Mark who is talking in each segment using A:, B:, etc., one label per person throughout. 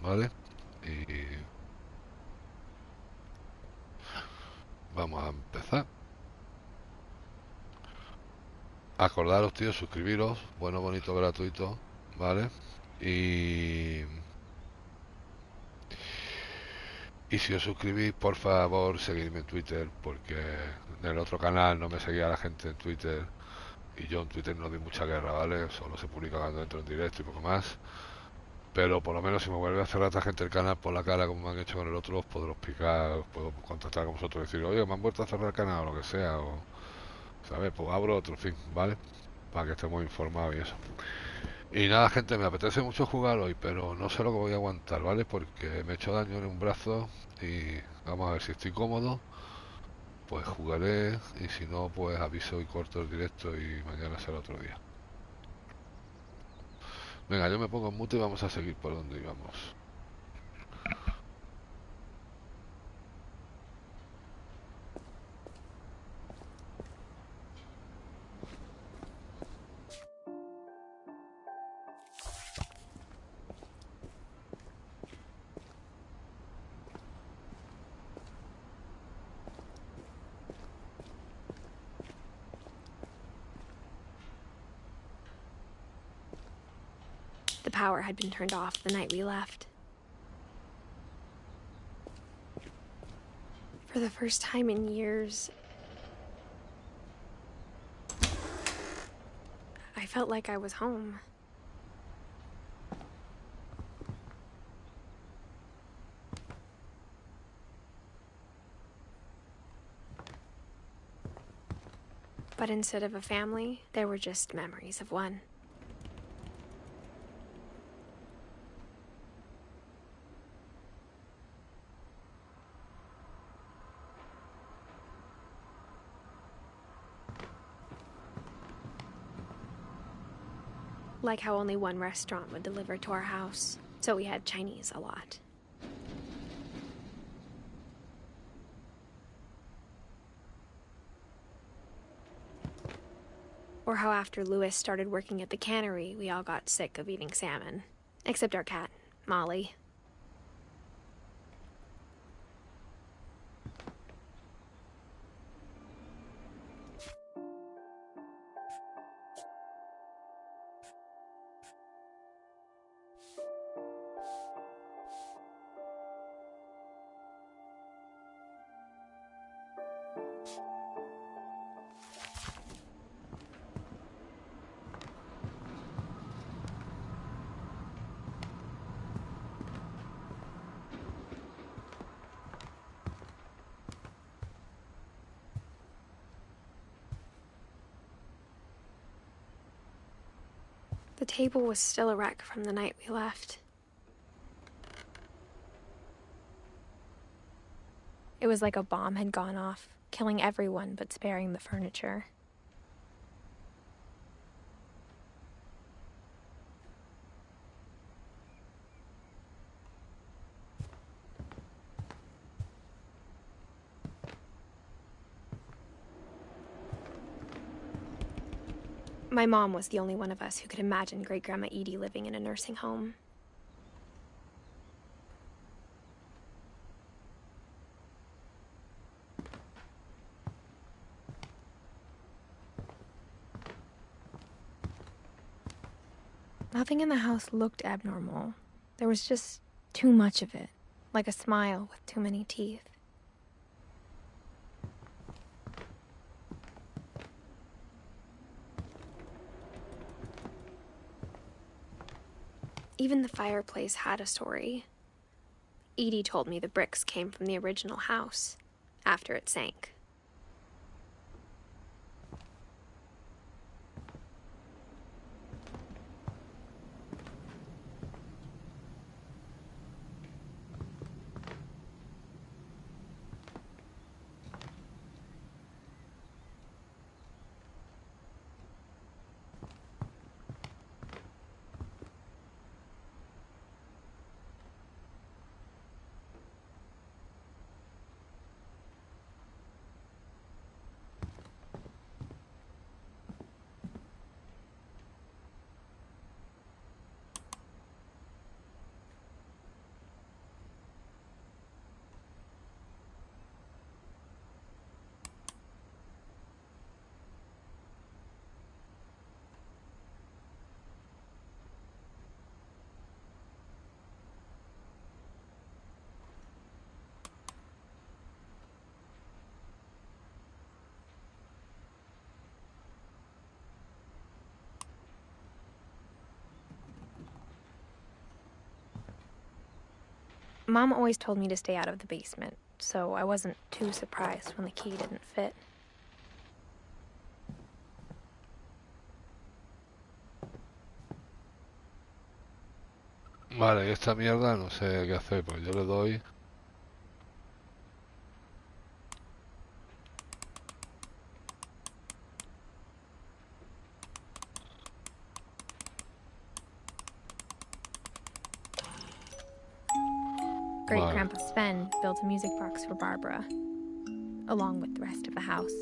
A: ¿vale? Y vamos a empezar. Acordaros, tío, suscribiros, bueno, bonito, gratuito, ¿vale? Y, y si os suscribís, por favor, seguidme en Twitter, porque en el otro canal no me seguía la gente en Twitter. Y yo en Twitter no doy mucha guerra, ¿vale? Solo se publica cuando entro en directo y poco más. Pero por lo menos si me vuelve a cerrar esta gente el canal por la cara como me han hecho con el otro, os podré explicar, os puedo contactar con vosotros y decir, oye, me han vuelto a cerrar el canal o lo que sea, o, ¿sabes? Pues abro otro, en fin, ¿vale? Para que estemos informados y eso. Y nada, gente, me apetece mucho jugar hoy, pero no sé lo que voy a aguantar, ¿vale? Porque me he hecho daño en un brazo y vamos a ver si estoy cómodo, pues jugaré y si no, pues aviso y corto el directo y mañana será otro día. Venga, yo me pongo en mute y vamos a seguir por donde íbamos.
B: The power had been turned off the night we left. For the first time in years, I felt like I was home. But instead of a family, there were just memories of one. Like how only one restaurant would deliver to our house, so we had Chinese a lot. Or how after Louis started working at the cannery, we all got sick of eating salmon. Except our cat, Molly. The table was still a wreck from the night we left. It was like a bomb had gone off, killing everyone but sparing the furniture. My mom was the only one of us who could imagine Great-Grandma Edie living in a nursing home. Nothing in the house looked abnormal. There was just too much of it, like a smile with too many teeth. Even the fireplace had a story. Edie told me the bricks came from the original house, after it sank. Mom always told me to stay out of the basement, so I wasn't too surprised when the key didn't fit.
A: Vale, y esta mierda no sé qué hacer, pues yo le doy.
B: Great
A: Vale.
B: Grandpa Sven built a music box for Barbara, along with the rest of the house.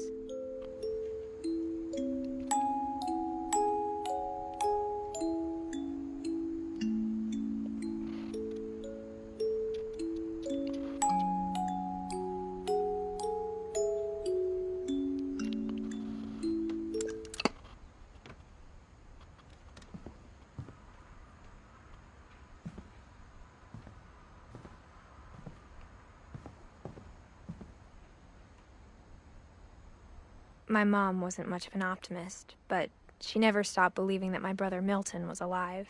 B: My mom wasn't much of an optimist, but she never stopped believing that my brother Milton was alive.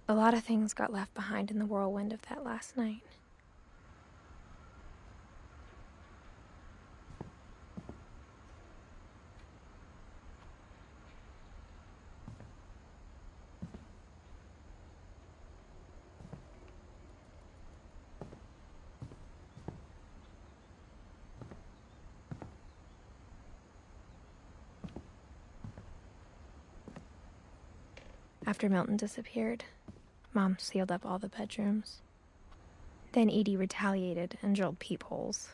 B: A lot of things got left behind in the whirlwind of that last night. After Milton disappeared, Mom sealed up all the bedrooms. Then Edie retaliated and drilled peepholes.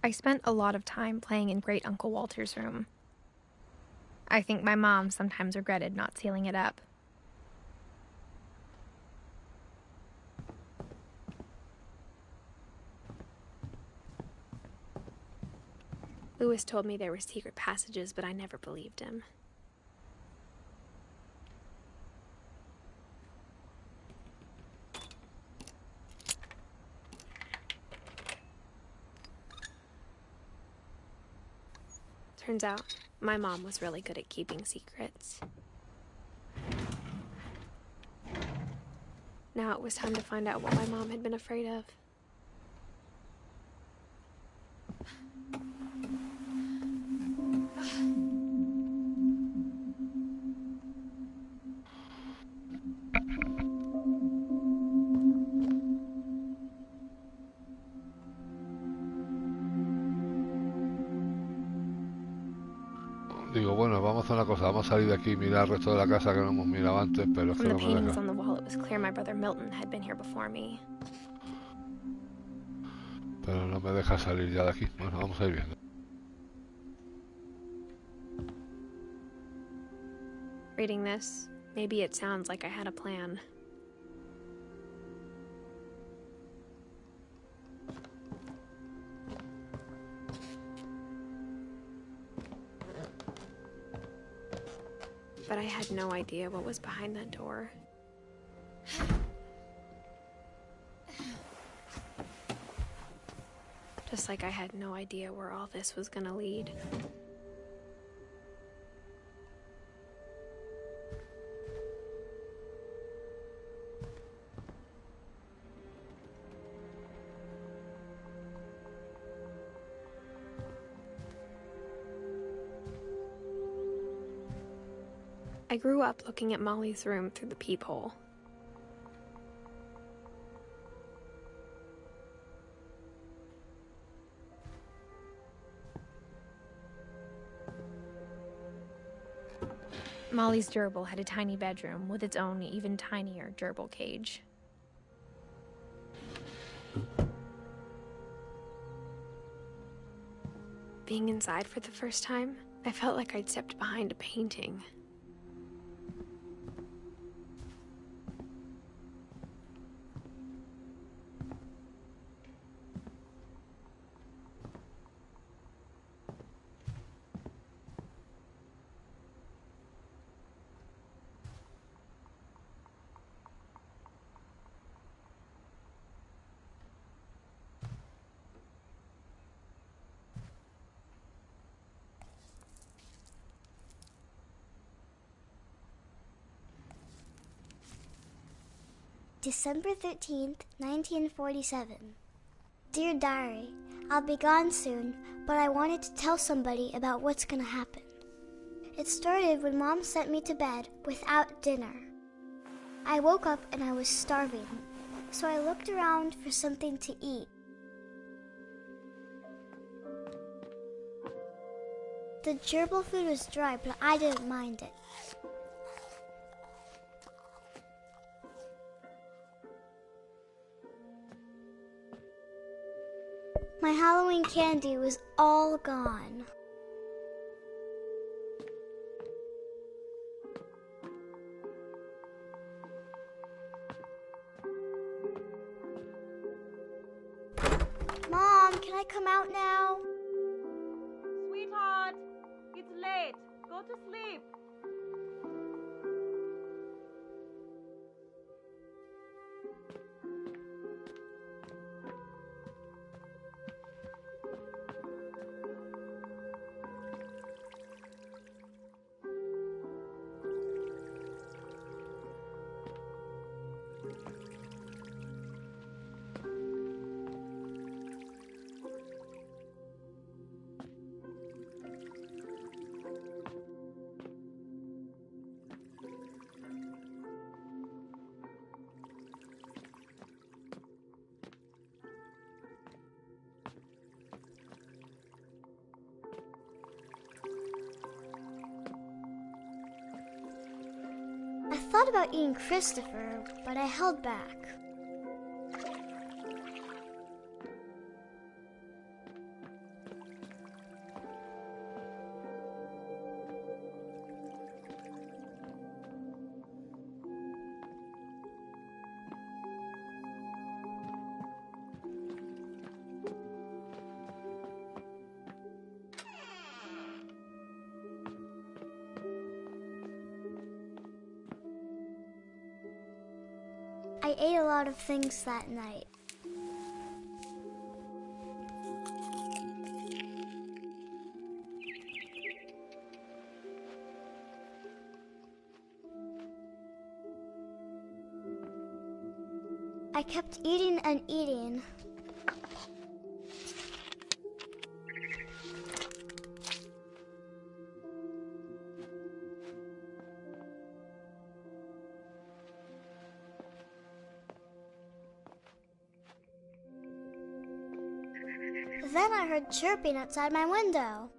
B: I spent a lot of time playing in Great Uncle Walter's room. I think my mom sometimes regretted not sealing it up. Lewis told me there were secret passages, but I never believed him. Turns out, my mom was really good at keeping secrets. Now it was time to find out what my mom had been afraid of.
A: Digo, bueno, vamos a hacer una cosa, vamos a salir de aquí y mirar el resto de la casa que no hemos mirado antes, pero es que
B: From the
A: no me
B: paintings
A: deja.
B: on the wall, it was clear my brother Milton had been here before me.
A: Pero no me deja salir ya de aquí. Bueno, vamos a ir viendo.
B: Reading this, maybe it sounds like I had a plan. But I had no idea what was behind that door. Just like I had no idea where all this was gonna lead. I grew up looking at Molly's room through the peephole. Molly's gerbil had a tiny bedroom with its own even tinier gerbil cage. Being inside for the first time, I felt like I'd stepped behind a painting.
C: December 13th, 1947. Dear Diary, I'll be gone soon, but I wanted to tell somebody about what's gonna happen. It started when Mom sent me to bed without dinner. I woke up and I was starving, so I looked around for something to eat. The gerbil food was dry, but I didn't mind it. My Halloween candy was all gone. Mom, can I come out now?
D: Sweetheart, it's late. Go to sleep.
C: I thought about eating Christopher, but I held back. I ate a lot of things that night. I kept eating and eating. Then I heard chirping outside my window.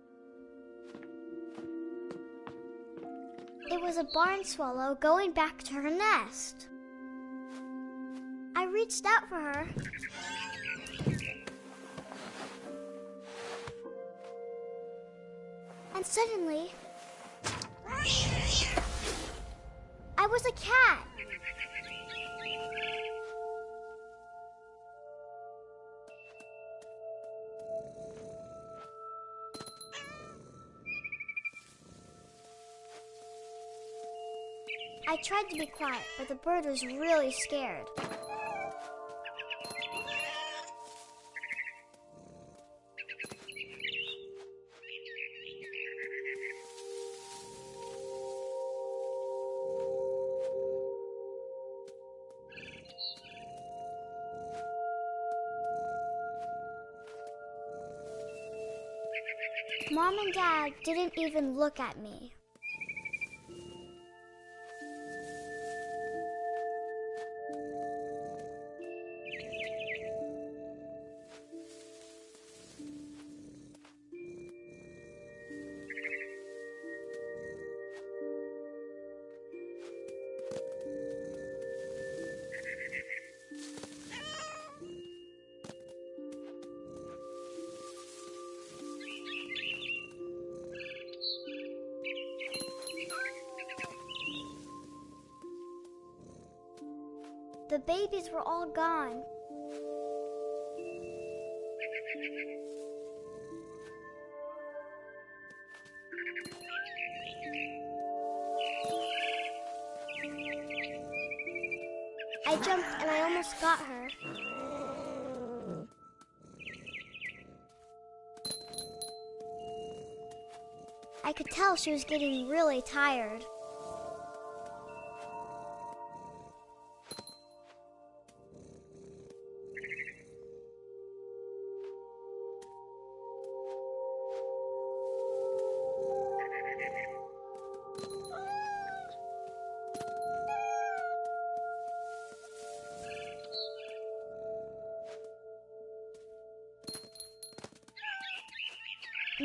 C: It was a barn swallow going back to her nest. I reached out for her. And suddenly, I was a cat. I tried to be quiet, but the bird was really scared. Mom and Dad didn't even look at me. The babies were all gone. I jumped and I almost got her. I could tell she was getting really tired.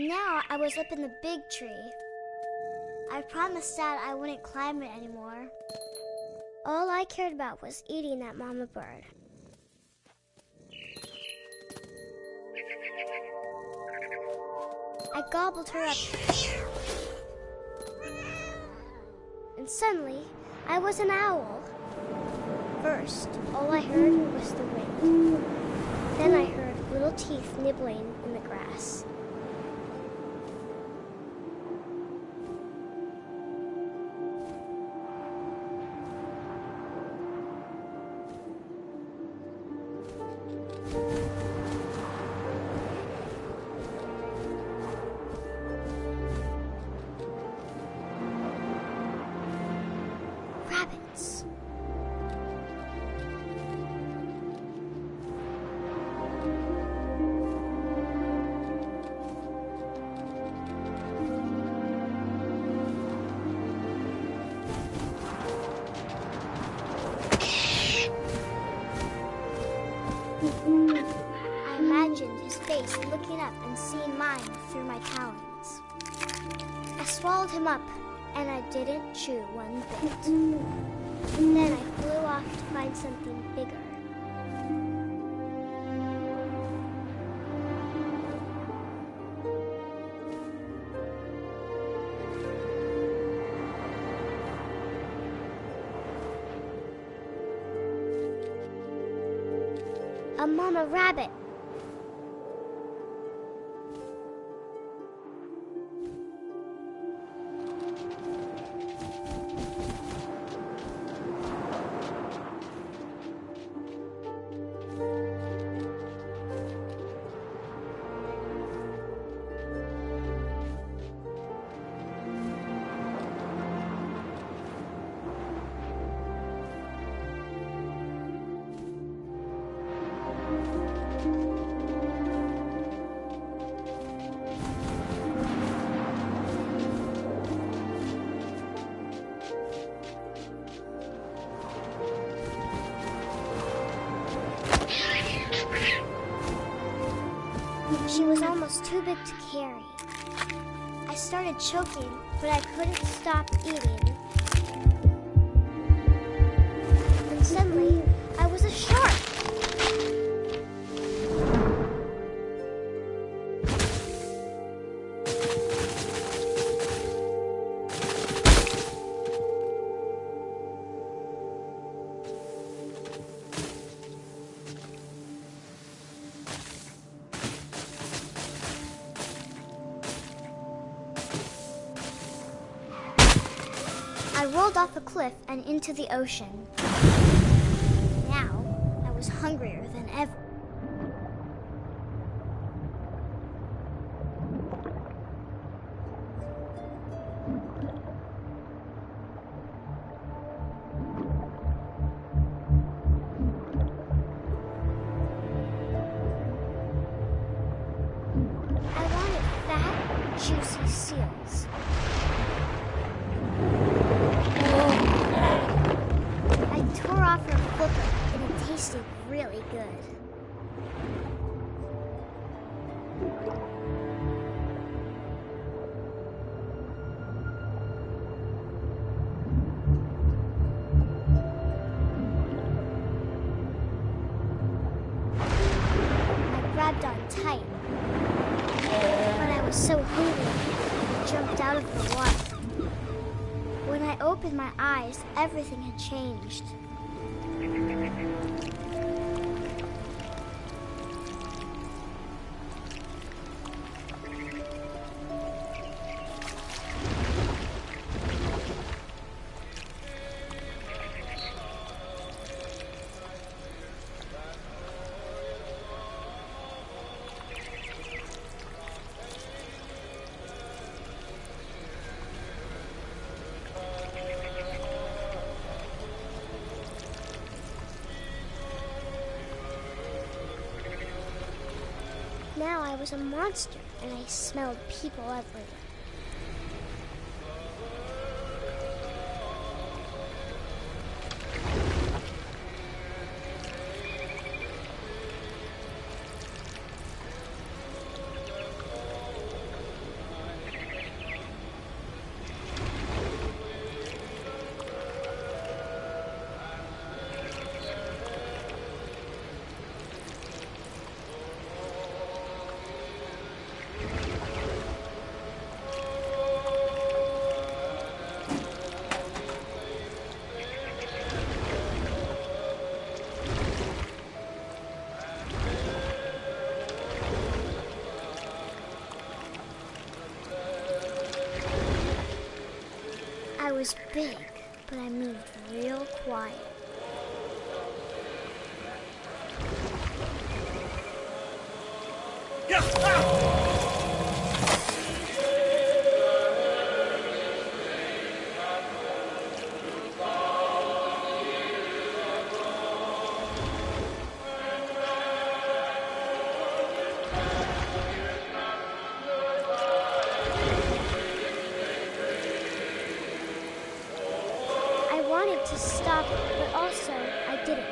C: Now I was up in the big tree. I promised Dad I wouldn't climb it anymore. All I cared about was eating that mama bird. I gobbled her up. And suddenly, I was an owl. First, all I heard was the wind. Then I heard little teeth nibbling in the grass. Rabbits. I imagined his face looking up and seeing mine through my talons. I swallowed him up, and I didn't chew one bit. Then I flew off to find something bigger. A mama rabbit. She was almost too big to carry. I started choking, but I couldn't stop eating. And suddenly, I was a shark. I rolled off a cliff and into the ocean. Now, I was hungrier than ever. I wanted fat, juicy seals. I tore off her flipper, and it tasted really good. I grabbed on tight, but I was so hungry, I jumped out of the water. When I opened my eyes, everything had changed. Now I was a monster, and I smelled people everywhere. I was big, but I moved real quiet. I wanted to stop, but also I didn't.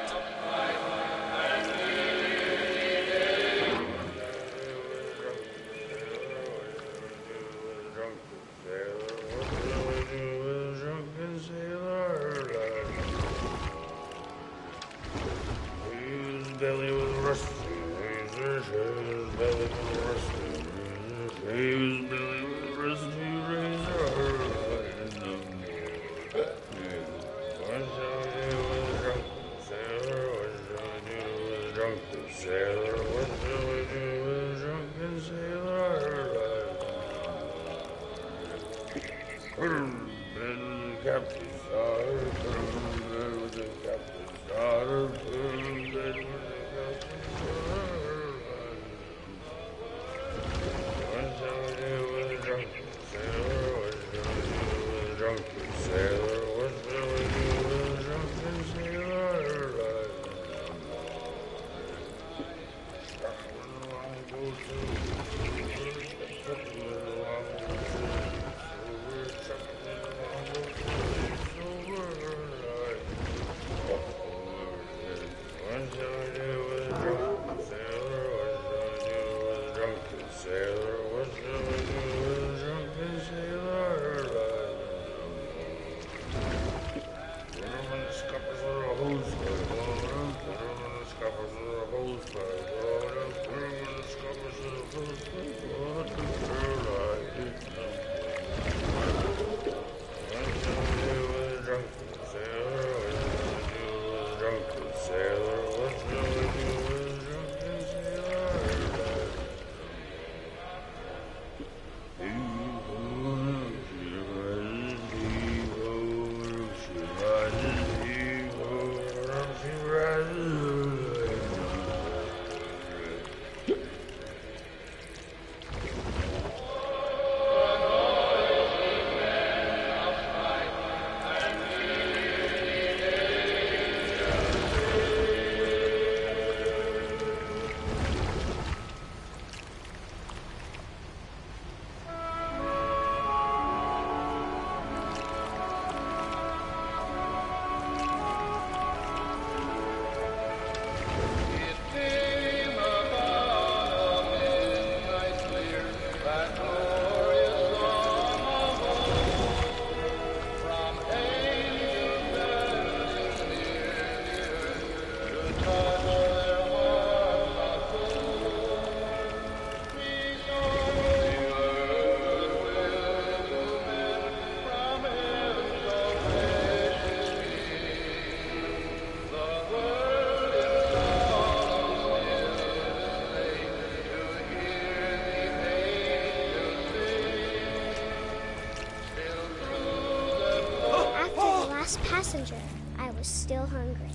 C: Passenger, I was still hungry,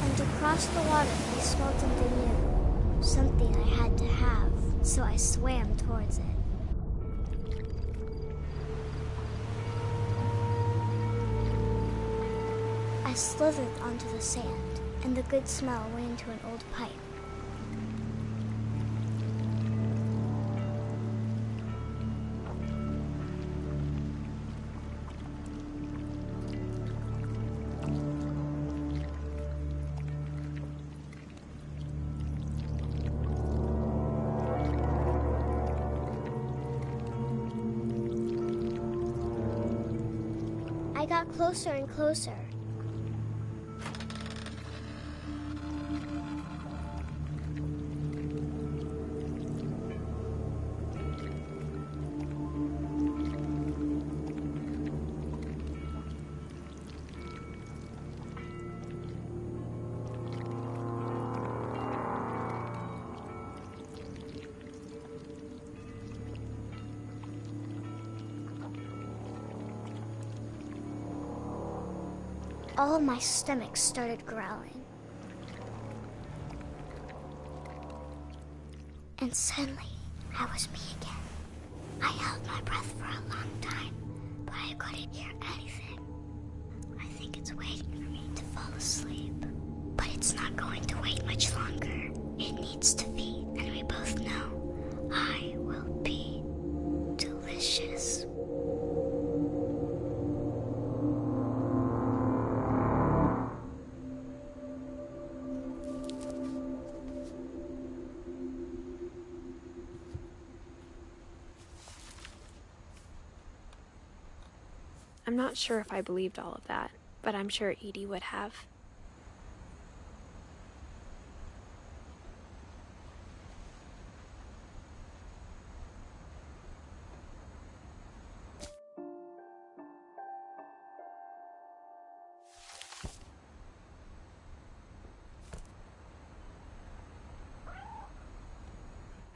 C: and to cross the water I smelled something new, something I had to have, so I swam towards it. I slithered onto the sand, and the good smell went into an old pipe. I got closer and closer. all of my stomach started growling. And suddenly, I was me again. I held my breath for a long time, but I couldn't hear anything. I think it's waiting for me to fall asleep. But it's not going to wait much longer. It needs to feed, and we both know I will be delicious.
B: I'm not sure if I believed all of that, but I'm sure Edie would have.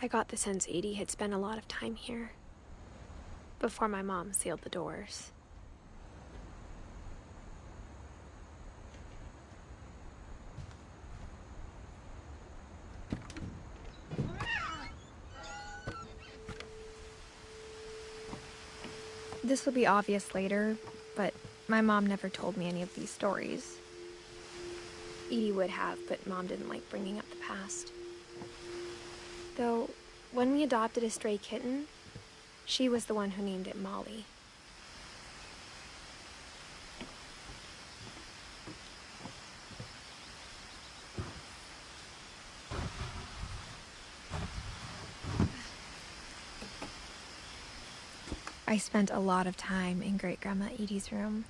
B: I got the sense Edie had spent a lot of time here, before my mom sealed the doors. This will be obvious later, but my mom never told me any of these stories. Edie would have, but Mom didn't like bringing up the past. Though, when we adopted a stray kitten, she was the one who named it Molly. I spent a lot of time in Great-Grandma Edie's room.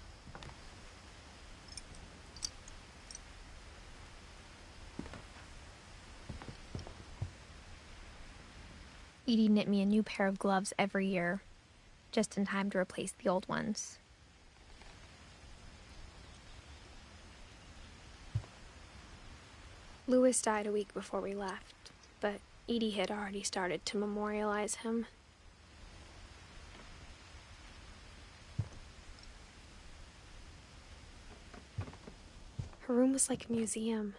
B: Edie knit me a new pair of gloves every year, just in time to replace the old ones. Louis died a week before we left, but Edie had already started to memorialize him. Her room was like a museum.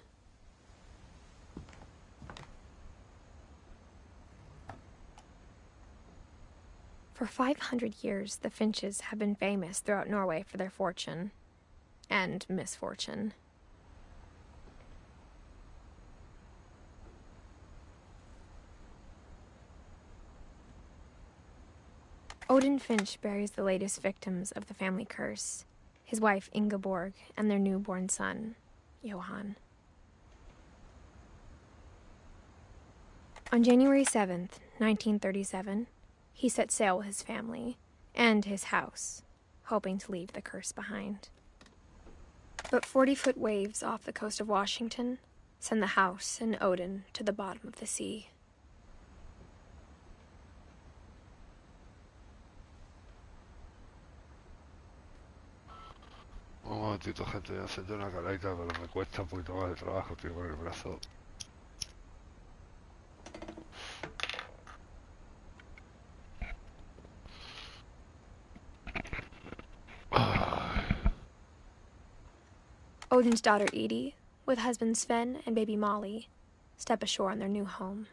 B: For 500 years, the Finches have been famous throughout Norway for their fortune and misfortune. Odin Finch buries the latest victims of the family curse, his wife Ingeborg and their newborn son, Johan. On January 7th, 1937, he set sail with his family and his house, hoping to leave the curse behind. But 40-foot waves off the coast of Washington send the house and Odin to the bottom of the sea.
A: Un momentito, gente, voy a encender una calaita, pero me cuesta un poquito más de trabajo, tío, con el brazo.
B: Odin's daughter Edie, with husband Sven and baby Molly, step ashore on their new home,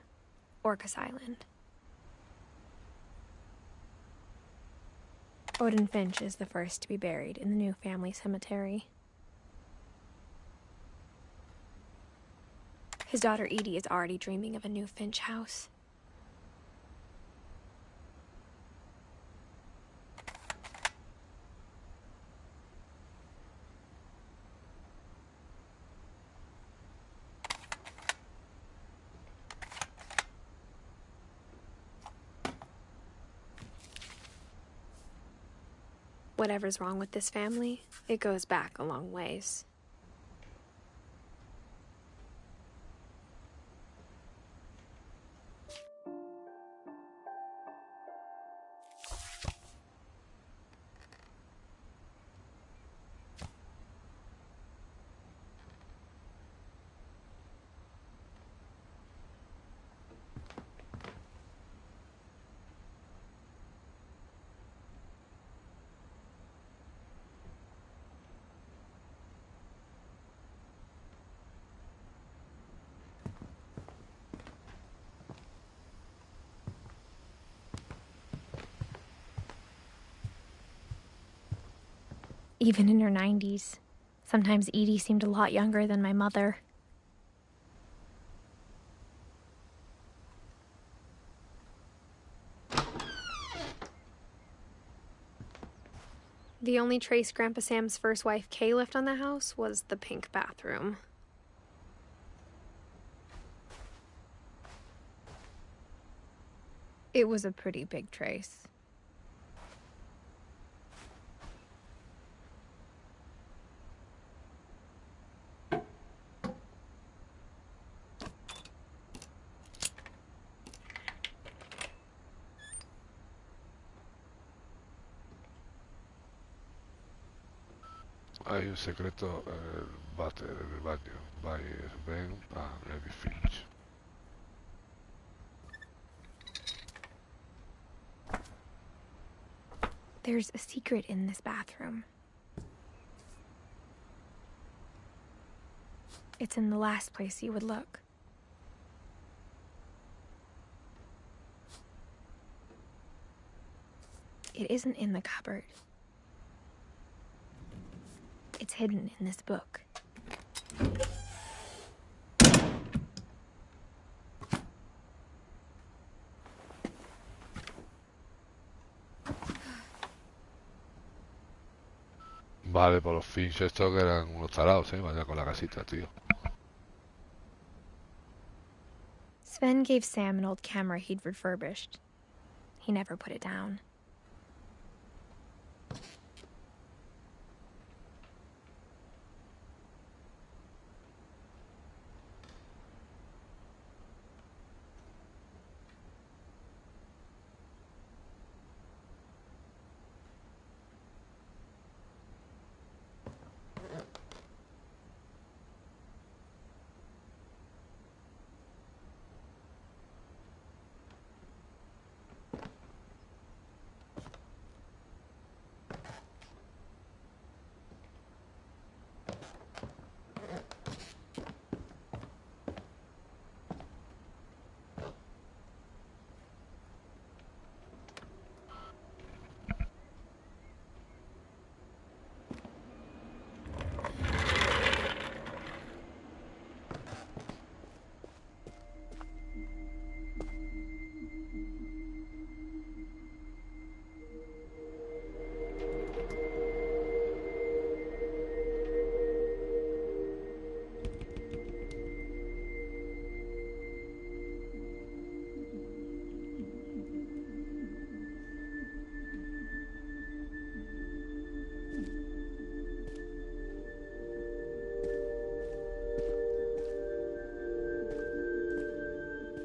B: Orcas Island. Odin Finch is the first to be buried in the new family cemetery. His daughter Edie is already dreaming of a new Finch house. Whatever's wrong with this family, it goes back a long ways. even in her 90s. Sometimes Edie seemed a lot younger than my mother. The only trace Grandpa Sam's first wife, Kay, left on the house was the pink bathroom. It was a pretty big trace.
A: Hay un secreto en el váter del baño. Ven a Edith Finch.
B: There's a secret in this bathroom. It's in the last place you would look. It isn't in the cupboard. It's hidden in this book.
A: Vale, por los Finch estos que eran unos tarados, vaya con la casita, tío.
B: Sven gave Sam an old camera he'd refurbished. He never put it down.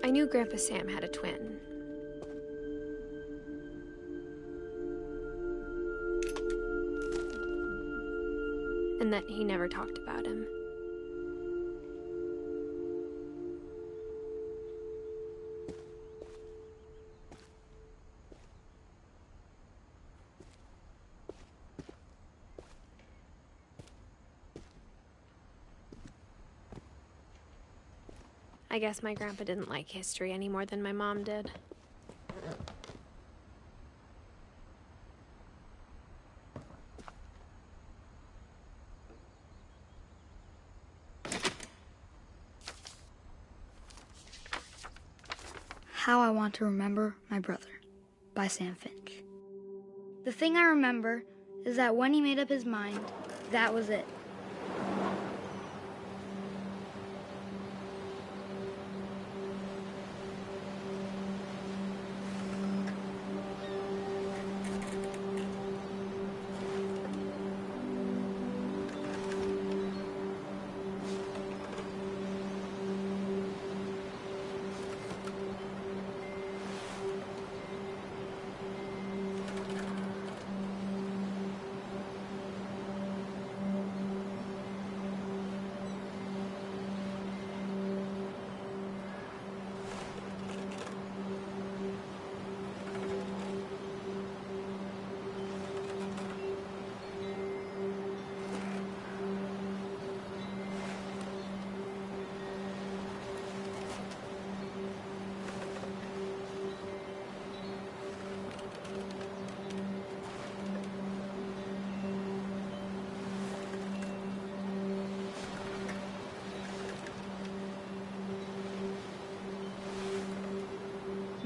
B: I knew Grandpa Sam had a twin. And that he never talked about him. I guess my grandpa didn't like history any more than my mom did.
E: How I Want to Remember My Brother by Sam Finch. The thing I remember is that when he made up his mind, that was it.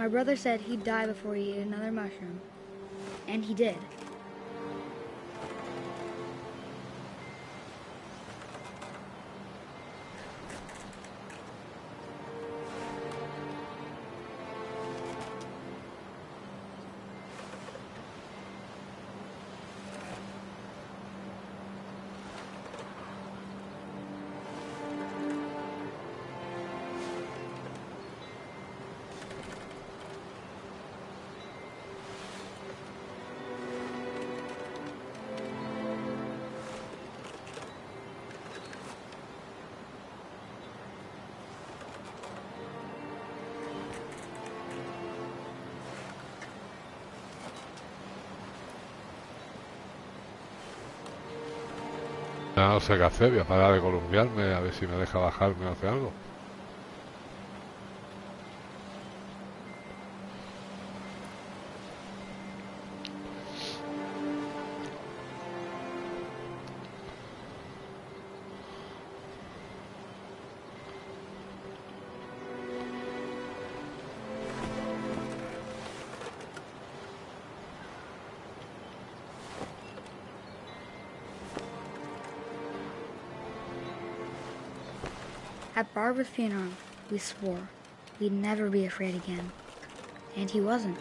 E: My brother said he'd die before he ate another mushroom. And he did.
A: Ya no sé qué hacer, voy a parar de columpiarme a ver si me deja bajarme o hace algo.
E: At Barbara's funeral, we swore we'd never be afraid again. And he wasn't.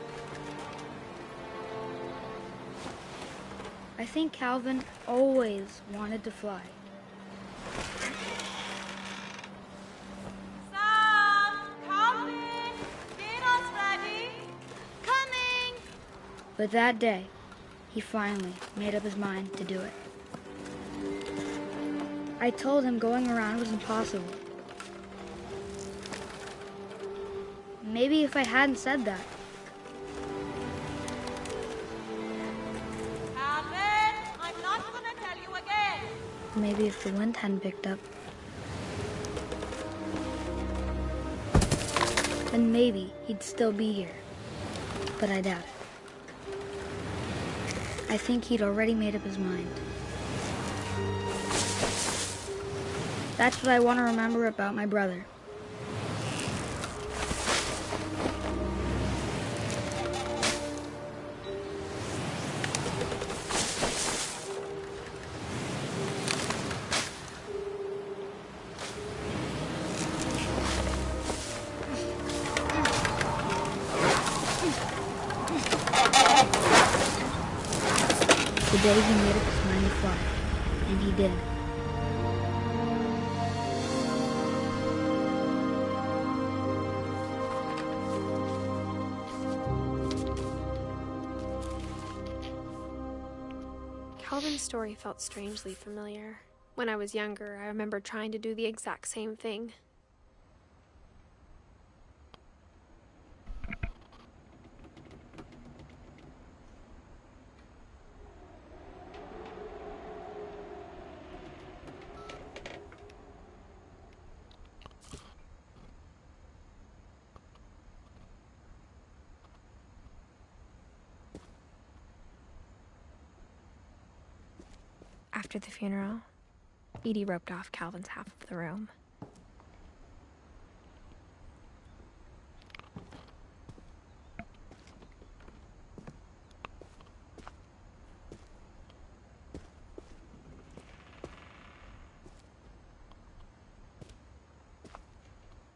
E: I think Calvin always wanted to fly.
D: Sam! Calvin! Dinner's ready! Coming!
E: But that day, he finally made up his mind to do it. I told him going around was impossible. Maybe if I hadn't said that.
D: Calvin! I'm not gonna tell you again!
E: Maybe if the wind hadn't picked up. Then maybe he'd still be here. But I doubt it. I think he'd already made up his mind. That's what I want to remember about my brother. The day he made up his mind to fly, and he did.
B: Calvin's story felt strangely familiar. When I was younger, I remember trying to do the exact same thing. After the funeral, Edie roped off Calvin's half of the room.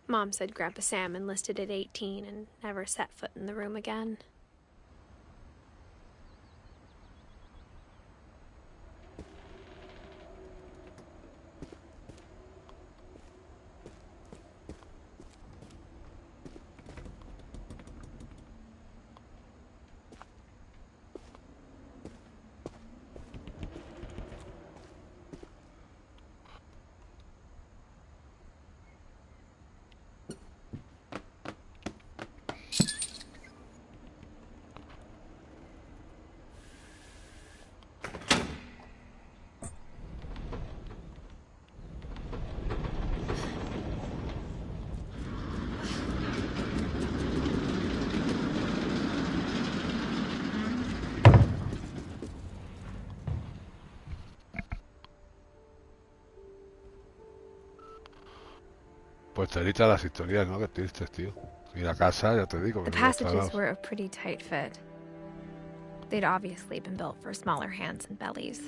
B: Mom said Grandpa Sam enlisted at 18 and never set foot in the room again.
A: Pues te edita las historias, ¿no? Qué tristes, tío. Y la casa, ya te digo,
B: The
A: que no está al
B: passages
A: lado.
B: were a pretty tight fit. They'd obviously been built for smaller hands and bellies.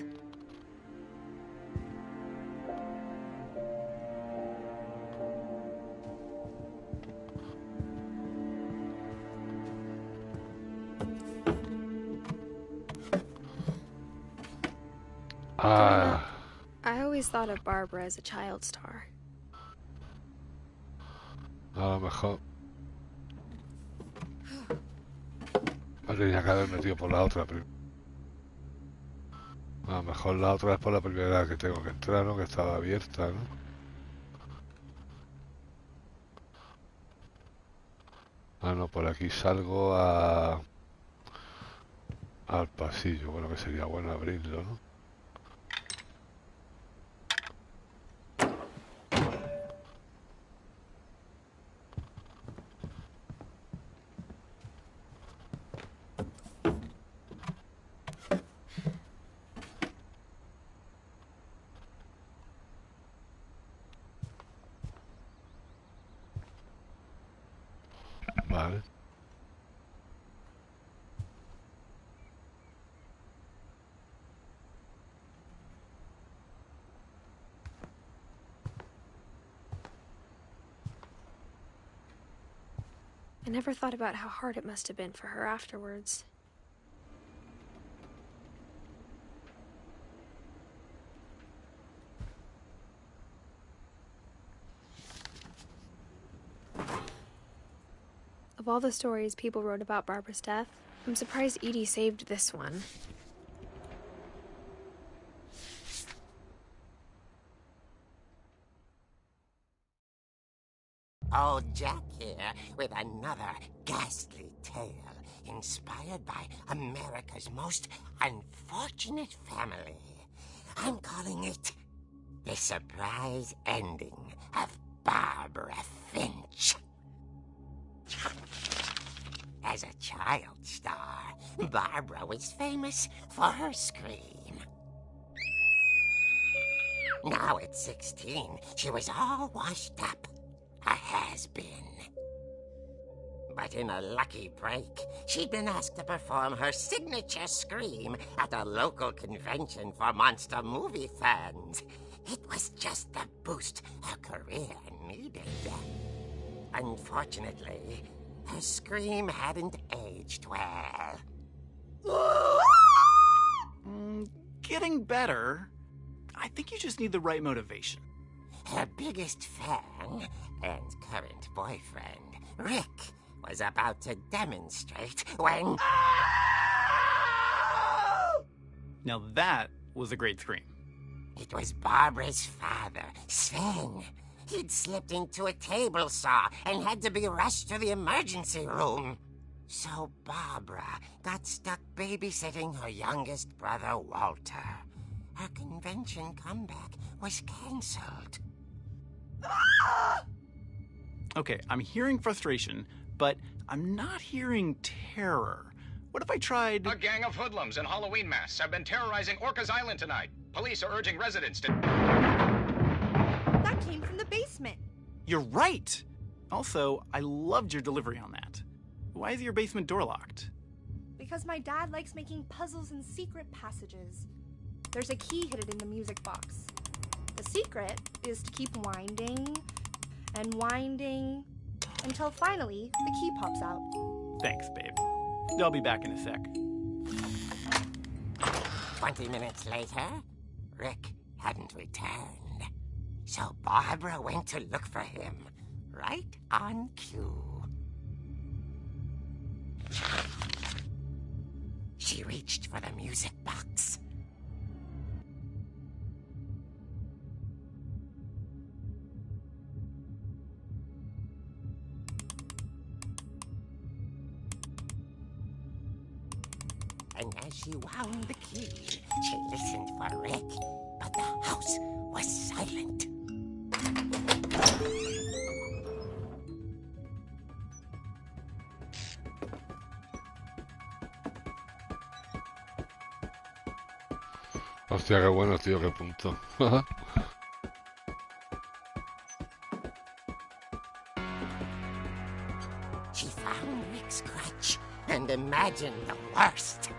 A: Ah,
B: I always thought of Barbara as a child star.
A: a lo mejor me tenía que haber metido por la otra. A lo mejor la otra es por la primera que tengo que entrar, ¿no? Que estaba abierta, ¿no? Ah, no, por aquí salgo al pasillo. Bueno, que sería bueno abrirlo, ¿no? Vale.
B: I never thought about how hard it must have been for her afterwards. Of all the stories people wrote about Barbara's death, I'm surprised Edie saved this one.
F: Old Jack here with another ghastly tale inspired by America's most unfortunate family. I'm calling it The Surprise Ending of Barbara Finch. As a child star, Barbara was famous for her scream. Now at 16, she was all washed up. A has-been. But in a lucky break, she'd been asked to perform her signature scream at a local convention for monster movie fans. It was just the boost her career needed. Unfortunately, her scream hadn't aged well.
G: Getting better. I think you just need the right motivation.
F: Her biggest fan and current boyfriend, Rick, was about to demonstrate when...
G: Now that was a great scream.
F: It was Barbara's father, Sven. He'd slipped into a table saw and had to be rushed to the emergency room. So Barbara got stuck babysitting her youngest brother, Walter. Her convention comeback was cancelled.
G: Okay, I'm hearing frustration, but I'm not hearing terror. What if I tried...
H: A gang of hoodlums in Halloween masks have been terrorizing Orcas Island tonight. Police are urging residents to...
D: That came from the basement.
G: You're right! Also, I loved your delivery on that. Why is your basement door locked?
D: Because my dad likes making puzzles and secret passages. There's a key hidden in the music box. The secret is to keep winding and winding until finally the key pops out.
G: Thanks, babe. I'll be back in a sec.
F: 20 minutes later, Rick hadn't returned. So Barbara went to look for him, right on cue. She reached for the music box. And as she wound the key, she listened for Rick, but the house was silent.
A: Hostia, qué bueno, tío, qué punto.
F: imagine the worst.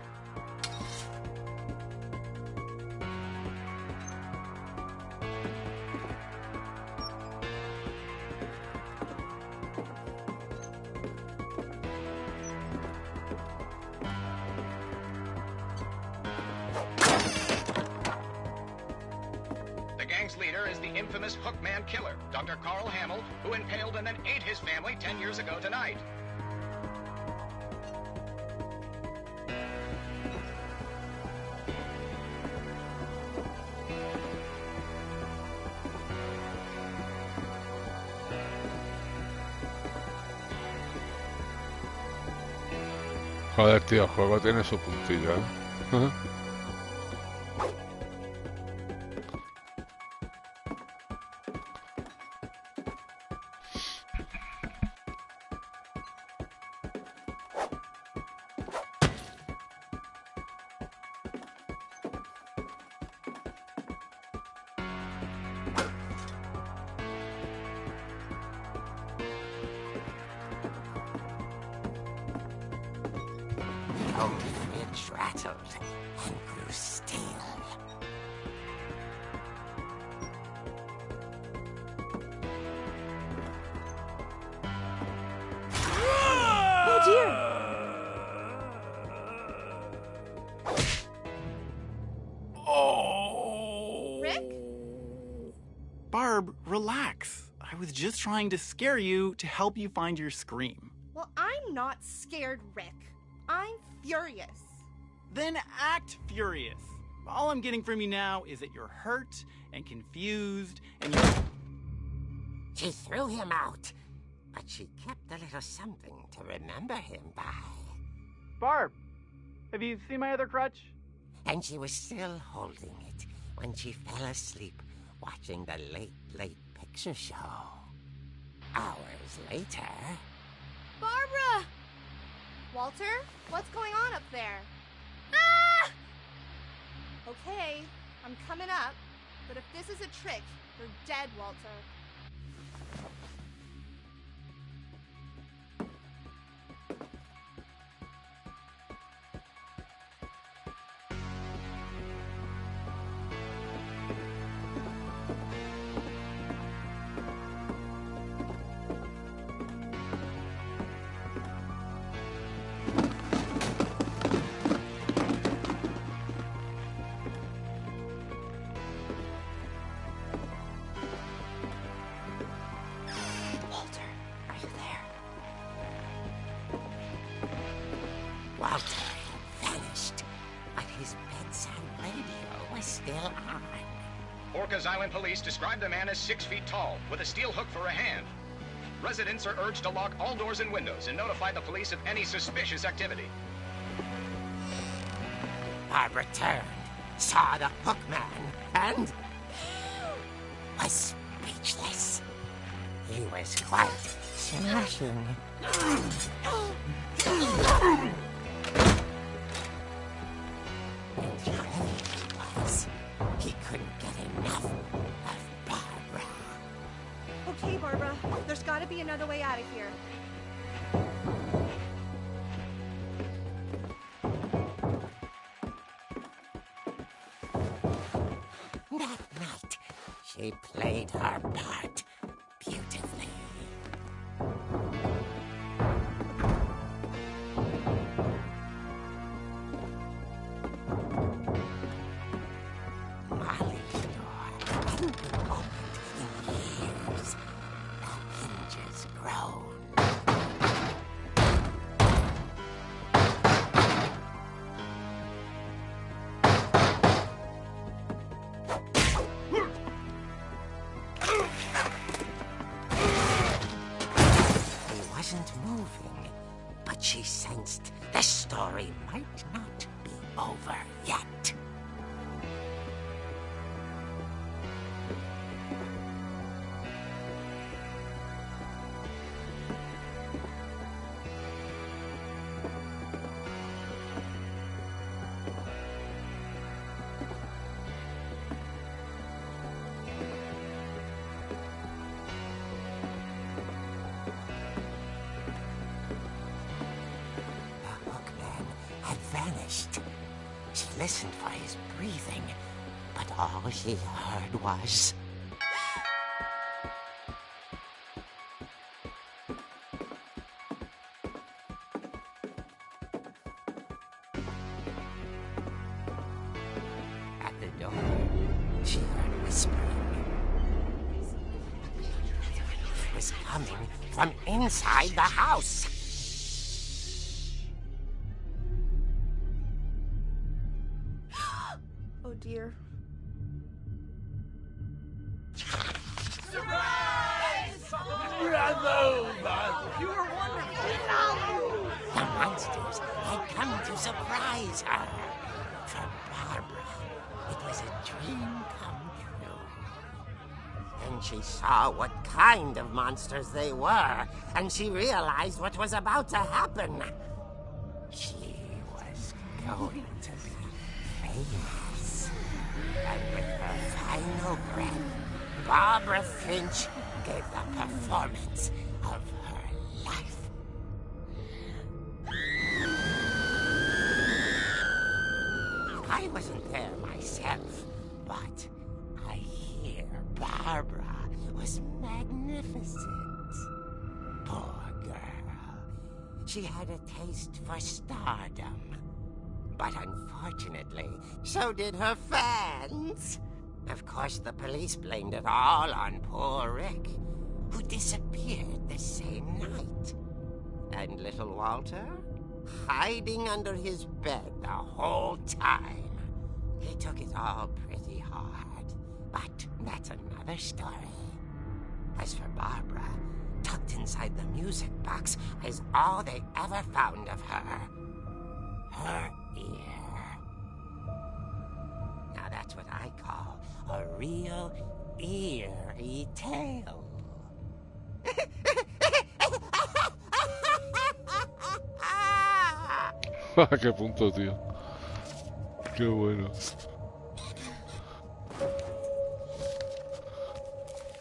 H: The gang's leader is the infamous Hookman killer, Dr. Carl Hamill, who impaled and then ate his family 10 years ago tonight.
A: Joder, tío, el juego tiene su puntillo, ¿eh?
F: It rattled and grew still.
D: Oh dear!
G: Oh!
D: Rick?
G: Barb, relax. I was just trying to scare you to help you find your scream.
D: Well, I'm not scared, Rick. I'm furious.
G: Then act furious. All I'm getting from you now is that you're hurt and confused and you're...
F: She threw him out, but she kept a little something to remember him by.
G: Barb, have you seen my other crutch?
F: And she was still holding it when she fell asleep watching the late picture show. Hours later...
D: Barbara! Walter, what's going on up there? Ah! Okay, I'm coming up, but if this is a trick, you're dead, Walter.
F: Walter had vanished, but his bedside radio was still on.
H: Orcas Island police describe the man as 6 feet tall, with a steel hook for a hand. Residents are urged to lock all doors and windows and notify the police of any suspicious activity.
F: Barbara turned, saw the hook man, and was speechless. He was quite smashing. And crazy he was. He couldn't get enough of Barbara.
D: Okay, Barbara, there's gotta be another way out of here.
F: That night, she played her part beautifully. Molly's door hadn't been opened in years. The hinges groaned. vanished. She listened for his breathing, but all she heard was... At the door, she heard whispering. It was coming from inside the house.
D: Oh dear.
F: The monsters had come to surprise her. For Barbara, it was a dream come true. Then she saw what kind of monsters they were, and she realized what was about to happen. She was going to be famous. And with her final breath, Barbara Finch gave the performance of her life. I wasn't there myself, but I hear Barbara was magnificent. Poor girl. She had a taste for stardom. But unfortunately, so did her fans. Of course, the police blamed it all on poor Rick, who disappeared the same night. And little Walter? Hiding under his bed the whole time. He took it all pretty hard, but that's another story. As for Barbara, tucked inside the music box is all they ever found of her. Her ear. Now that's what I call a real eerie tale.
A: Qué punto, tío. Qué bueno.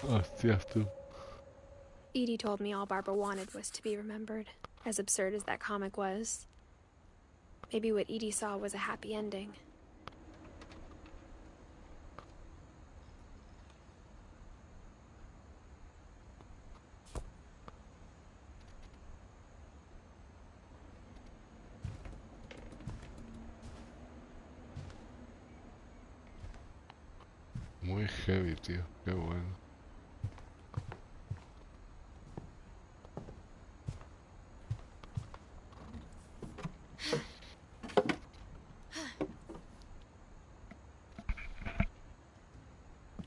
A: Hostias, tú.
B: Edie told me all Barbara wanted was to be remembered, as absurd as that comic was. Maybe what Edie saw was a happy ending.
A: Muy heavy, tío. Qué bueno.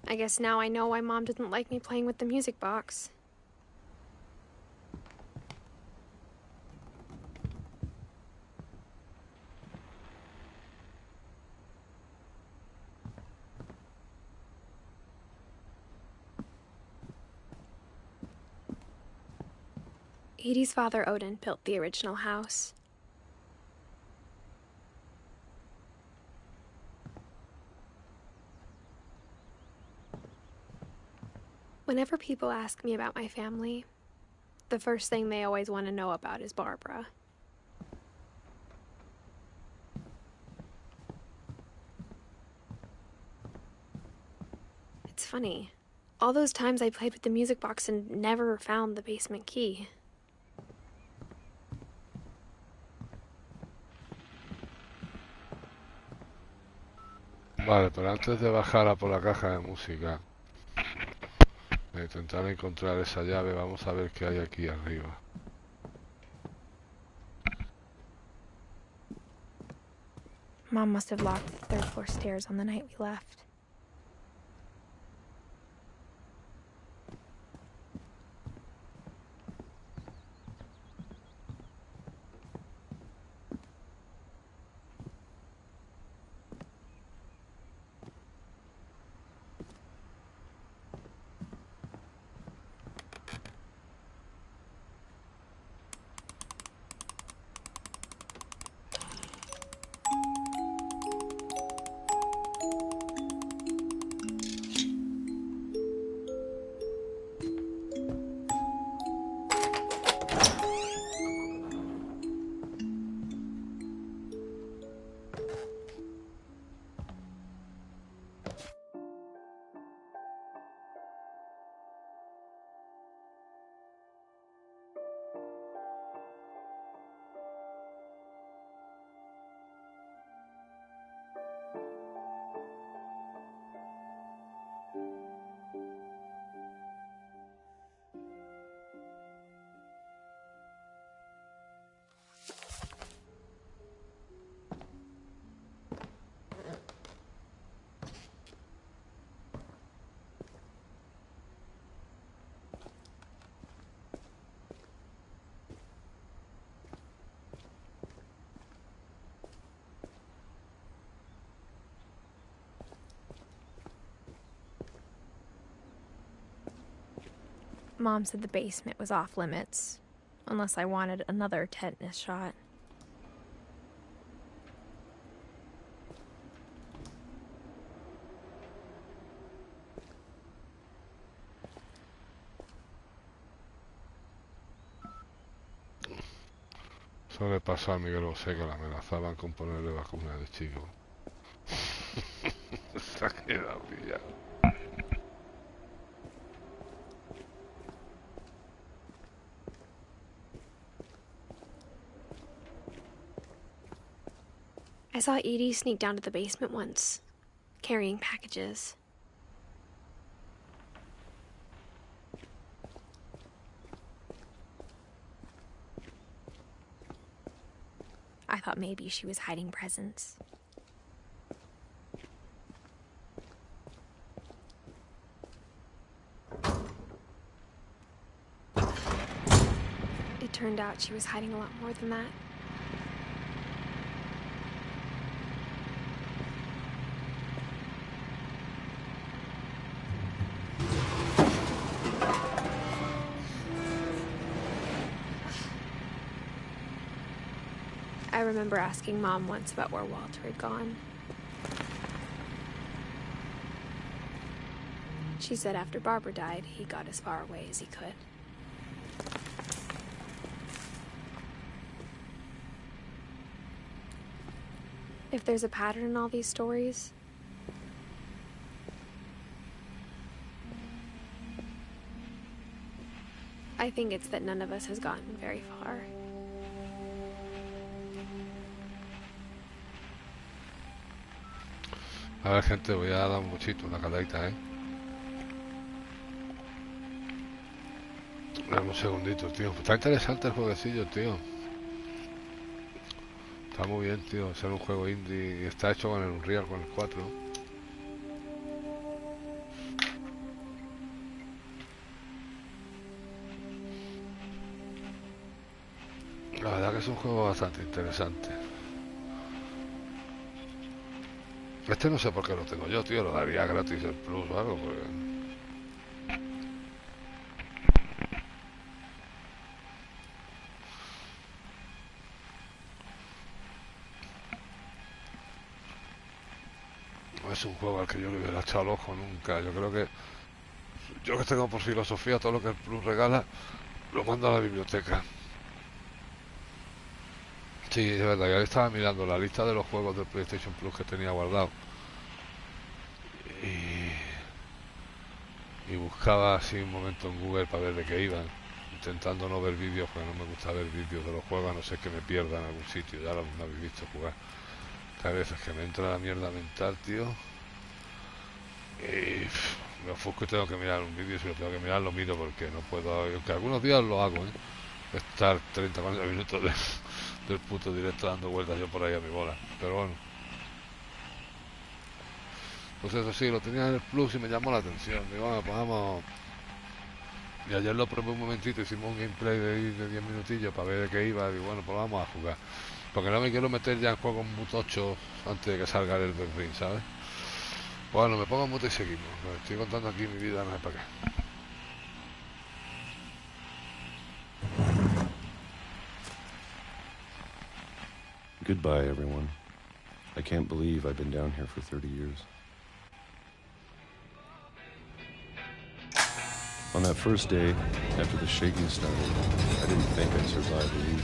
B: I guess now I know why Mom didn't like me playing with the music box. Edie's father, Odin, built the original house. Whenever people ask me about my family, the first thing they always want to know about is Barbara. It's funny. All those times I played with the music box and never found the basement key.
A: Vale, pero antes de bajar a por la caja de música, de intentar encontrar esa llave, vamos a ver qué hay aquí arriba.
B: Mom must have locked the third floor stairs on the night we left. Mom said the basement was off limits, unless I wanted another tetanus shot.
A: Eso le pasó a Miguel Bosé, que la amenazaban con ponerle vacuna de chico. Se ha quedado pillado.
B: I saw Edie sneak down to the basement once, carrying packages. I thought maybe she was hiding presents. It turned out she was hiding a lot more than that. I remember asking Mom once about where Walter had gone. She said after Barbara died, he got as far away as he could. If there's a pattern in all these stories, I think it's that none of us has gotten very far.
A: A ver, gente, voy a dar un buchito, una caladita, Dame un segundito, tío. Está interesante el jueguecillo, tío. Está muy bien, tío. Ser un juego indie. Y está hecho con el Unreal, con el 4. La verdad que es un juego bastante interesante. Este no sé por qué lo tengo yo, tío. Lo daría gratis el Plus o algo, porque... No es un juego al que yo le hubiera echado el ojo nunca. Yo creo que... Yo que tengo por filosofía todo lo que el Plus regala, lo mando a la biblioteca. Sí, es verdad. Ya estaba mirando la lista de los juegos del PlayStation Plus que tenía guardado. Y buscaba así un momento en Google para ver de qué iban, intentando no ver vídeos, porque no me gusta ver vídeos de los juegos, a no ser que me pierda en algún sitio. Ya lo habéis visto jugar, que a veces que me entra la mierda mental, tío, y me ofusco y tengo que mirar un vídeo. Si lo tengo que mirar, lo miro, porque no puedo, aunque algunos días lo hago, estar 30-40 minutos del puto directo dando vueltas yo por ahí a mi bola, pero bueno. Pues eso sí, lo tenía en el Plus y me llamó la atención. Digo, bueno, pues vamos. Y ayer lo probé un momentito, hicimos un gameplay de 10 minutillos para ver de qué iba. Digo, bueno, pues vamos a jugar. Porque no me quiero meter ya en juegos muy tochos antes de que salga el Ring, ¿sabes? Bueno, me pongo en mute y seguimos. Me estoy contando aquí mi vida, no sé para qué.
I: Goodbye, everyone. I can't believe I've been down here for 30 years. On that first day, after the shaking started, I didn't think I'd survive a week.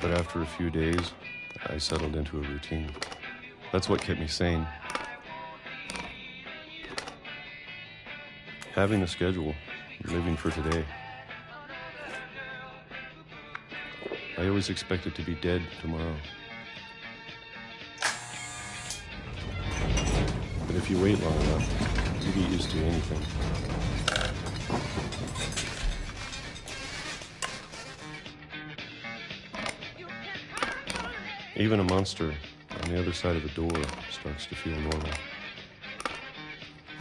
I: But after a few days, I settled into a routine. That's what kept me sane. Having a schedule, living for today. I always expected to be dead tomorrow. But if you wait long enough, you get used to anything. Even a monster on the other side of a door starts to feel normal.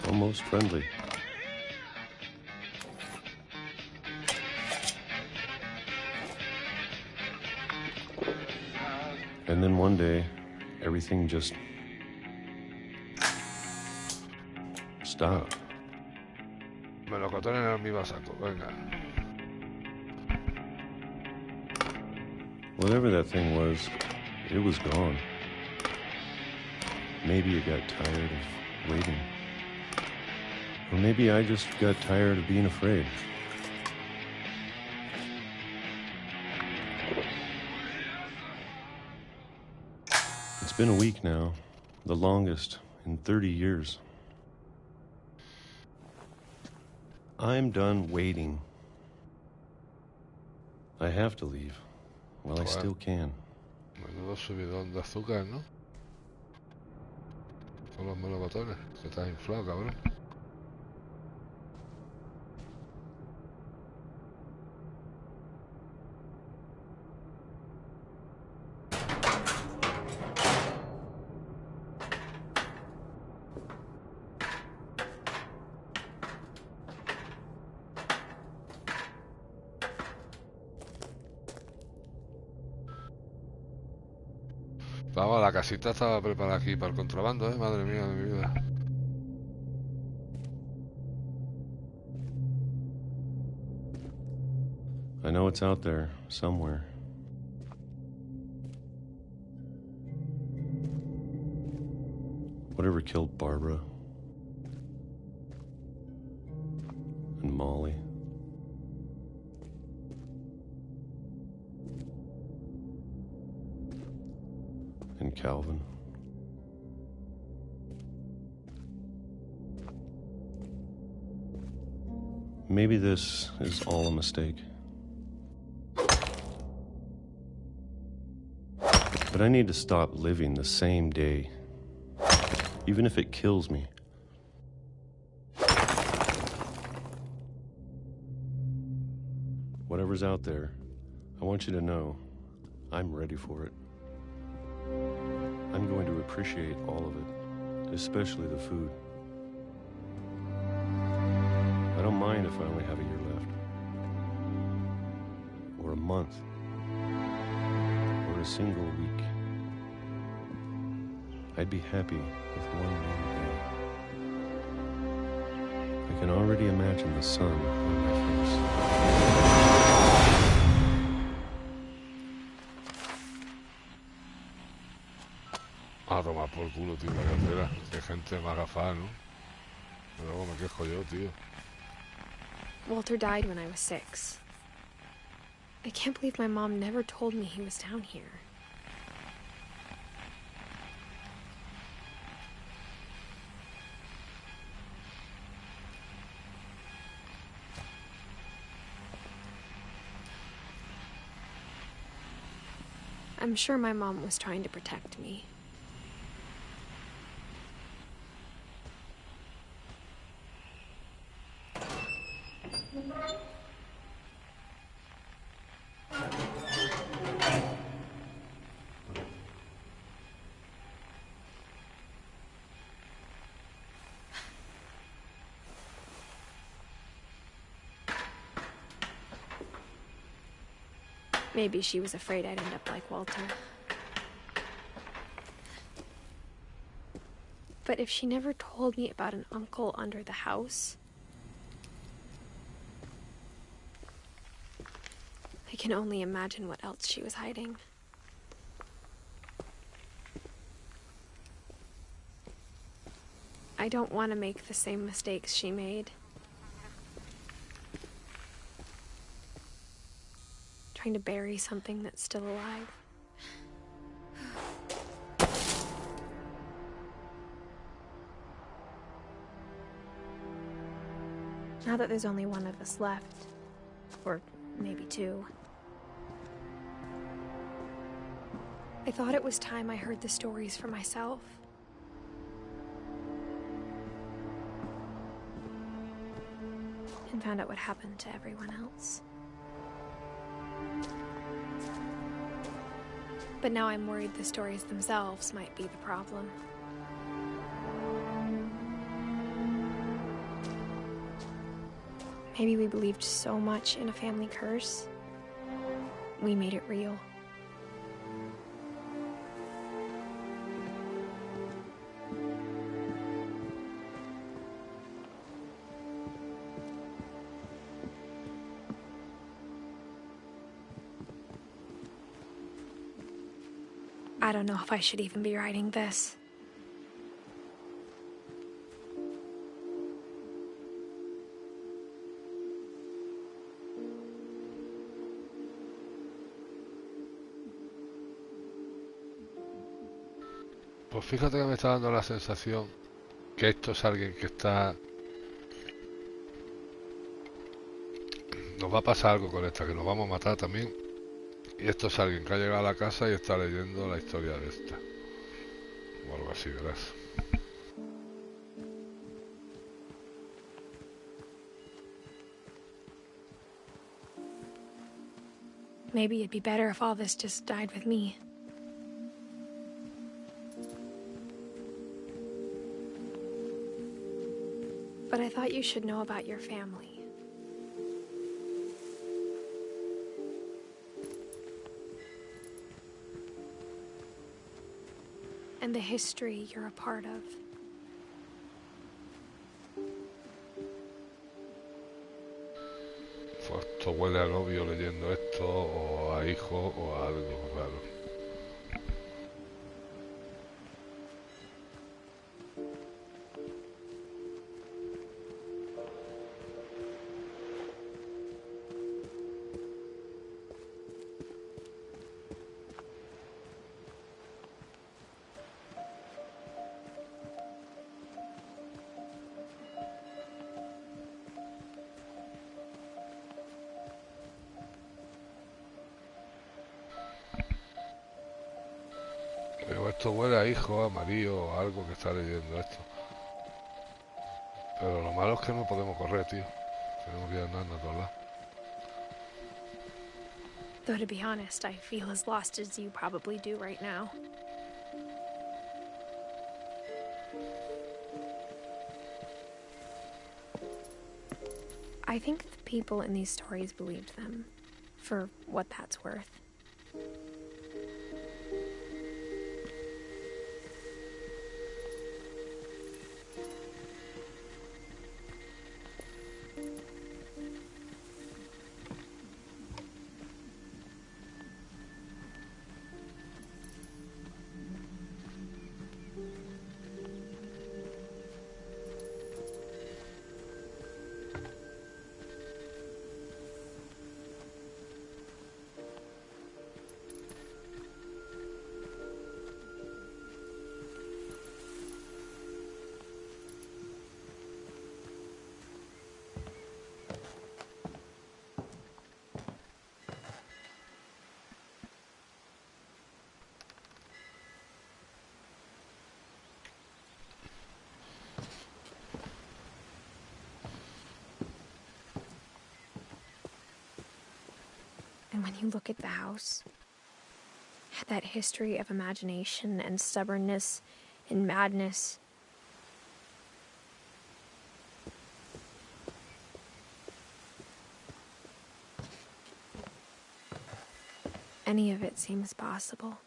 I: Almost friendly. And then one day, everything just stopped.
A: Melocotones en el mismo saco, venga.
I: Whatever that thing was, it was gone. Maybe it got tired of waiting. Or maybe I just got tired of being afraid. It's been a week now, the longest in 30 years. I'm done waiting. I have to leave while I still can.
A: Menudo subidón de azúcar, ¿no? Con los melocotones, que estás inflado, cabrón. Vamos, la casita estaba preparada aquí para el contrabando, madre mía de mi vida.
I: I know it's out there, somewhere. Whatever killed Barbara and Molly. And Calvin. Maybe this is all a mistake. But I need to stop living the same day, even if it kills me. Whatever's out there, I want you to know I'm ready for it. I'm going to appreciate all of it, especially the food. I don't mind if I only have a year left, or a month, or a single week. I'd be happy with one more day. I can already imagine the sun on my face.
A: A tomar por culo, tío, la cartera. Qué gente más gafada, ¿no? Pero luego me quejo yo, tío.
B: Walter died when I was 6. I can't believe my mom never told me he was down here. I'm sure my mom was trying to protect me. Maybe she was afraid I'd end up like Walter. But if she never told me about an uncle under the house, I can only imagine what else she was hiding. I don't want to make the same mistakes she made. Trying to bury something that's still alive. Now that there's only one of us left, or maybe 2, I thought it was time I heard the stories for myself. And found out what happened to everyone else. But now I'm worried the stories themselves might be the problem. Maybe we believed so much in a family curse, we made it real. I don't know if I should even be writing this.
A: Pues fíjate que me está dando la sensación que esto es alguien que está... Nos va a pasar algo con esta, que nos vamos a matar también. Y esto es alguien que ha llegado a la casa y está leyendo la historia de esta. O algo así, verás.
B: Maybe it'd be better if all this just died with me. But I thought you should know about your family. And the history you're a part of.
A: Pues esto huele a novio leyendo esto, o a hijo, o a algo raro. Pero esto huele a hijo, a marido, o a algo que está leyendo esto. Pero lo malo es que no podemos correr, tío. Tenemos que ir andando a todos lados.
B: Though to be honest, I feel as lost as you probably do right now. I think the people in these stories believed them, for what that's worth. And when you look at the house, that history of imagination and stubbornness and madness, any of it seems possible.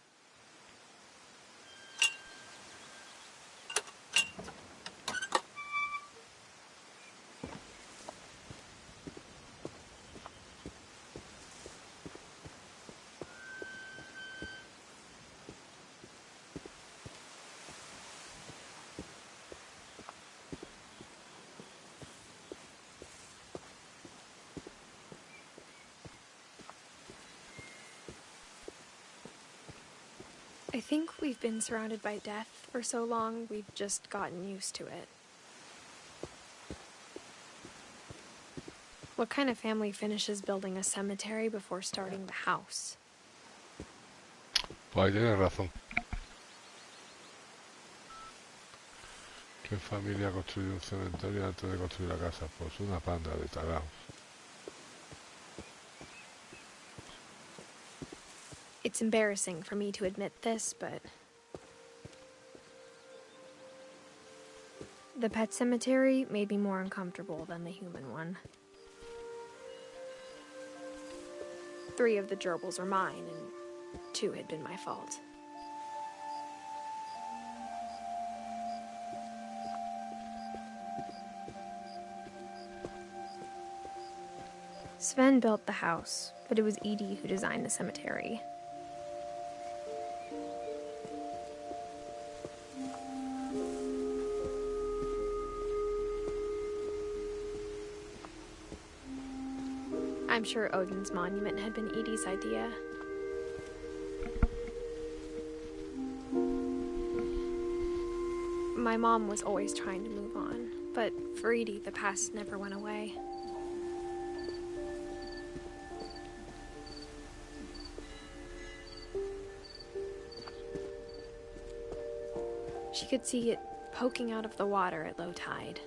B: I think we've been surrounded by death for so long, we've just gotten used to it. What kind of family finishes building a cemetery before starting the house?
A: Pues ahí tienes razón. ¿Qué familia construyó un cementerio antes de construir la casa? Pues una panda de taraos.
B: It's embarrassing for me to admit this, but the pet cemetery made me more uncomfortable than the human one. 3 of the gerbils were mine, and 2 had been my fault. Sven built the house, but it was Edie who designed the cemetery. I'm sure Odin's monument had been Edie's idea. My mom was always trying to move on, but for Edie, the past never went away. She could see it poking out of the water at low tide.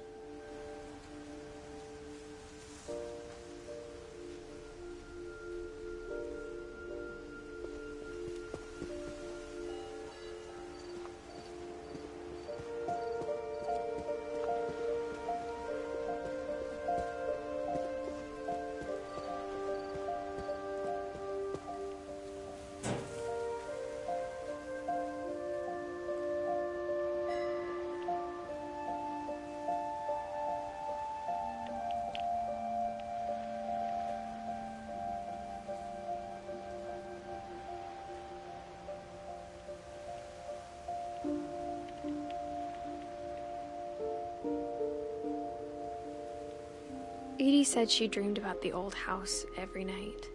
B: Edie said she dreamed about the old house every night.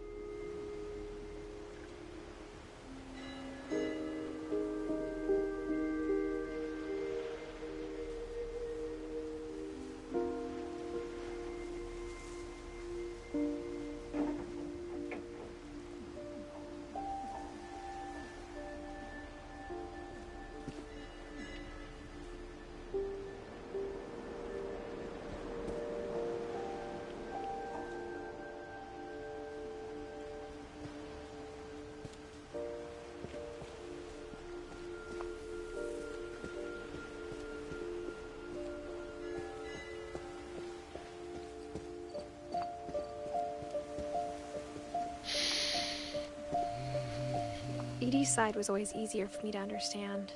B: Edie's side was always easier for me to understand.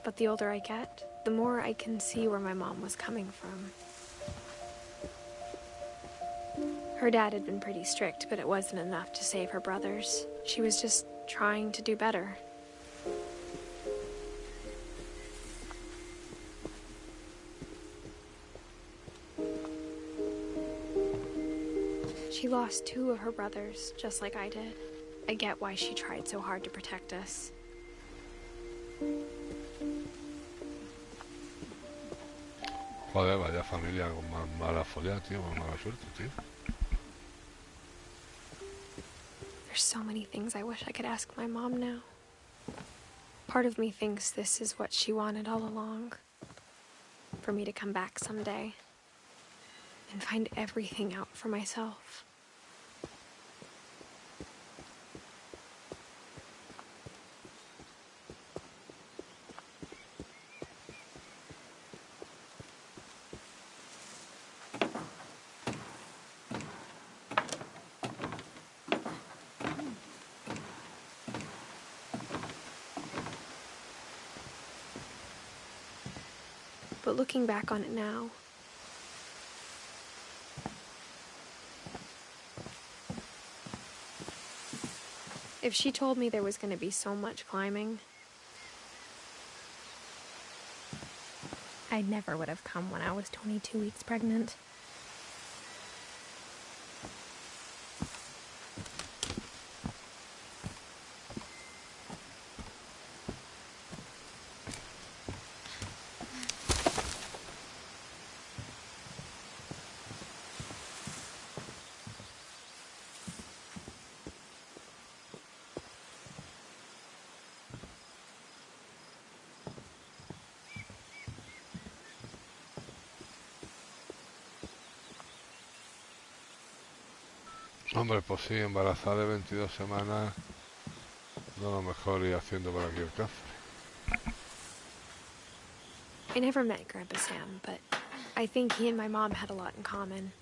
B: But the older I get, the more I can see where my mom was coming from. Her dad had been pretty strict, but it wasn't enough to save her brothers. She was just trying to do better. She lost 2 of her brothers, just like I did. I get why she tried so hard to protect us.
A: Joder, vaya familia con más mala folia, tío, más mala suerte, tío.
B: There's so many things I wish I could ask my mom now. Part of me thinks this is what she wanted all along. For me to come back someday and find everything out for myself. But looking back on it now, if she told me there was going to be so much climbing, I never would have come when I was 22 weeks pregnant.
A: Hombre, pues sí, embarazada de 22 semanas, no lo mejor ir haciendo por aquí el café.
B: I never met Grandpa Sam, but I think he and my mom had a lot in common.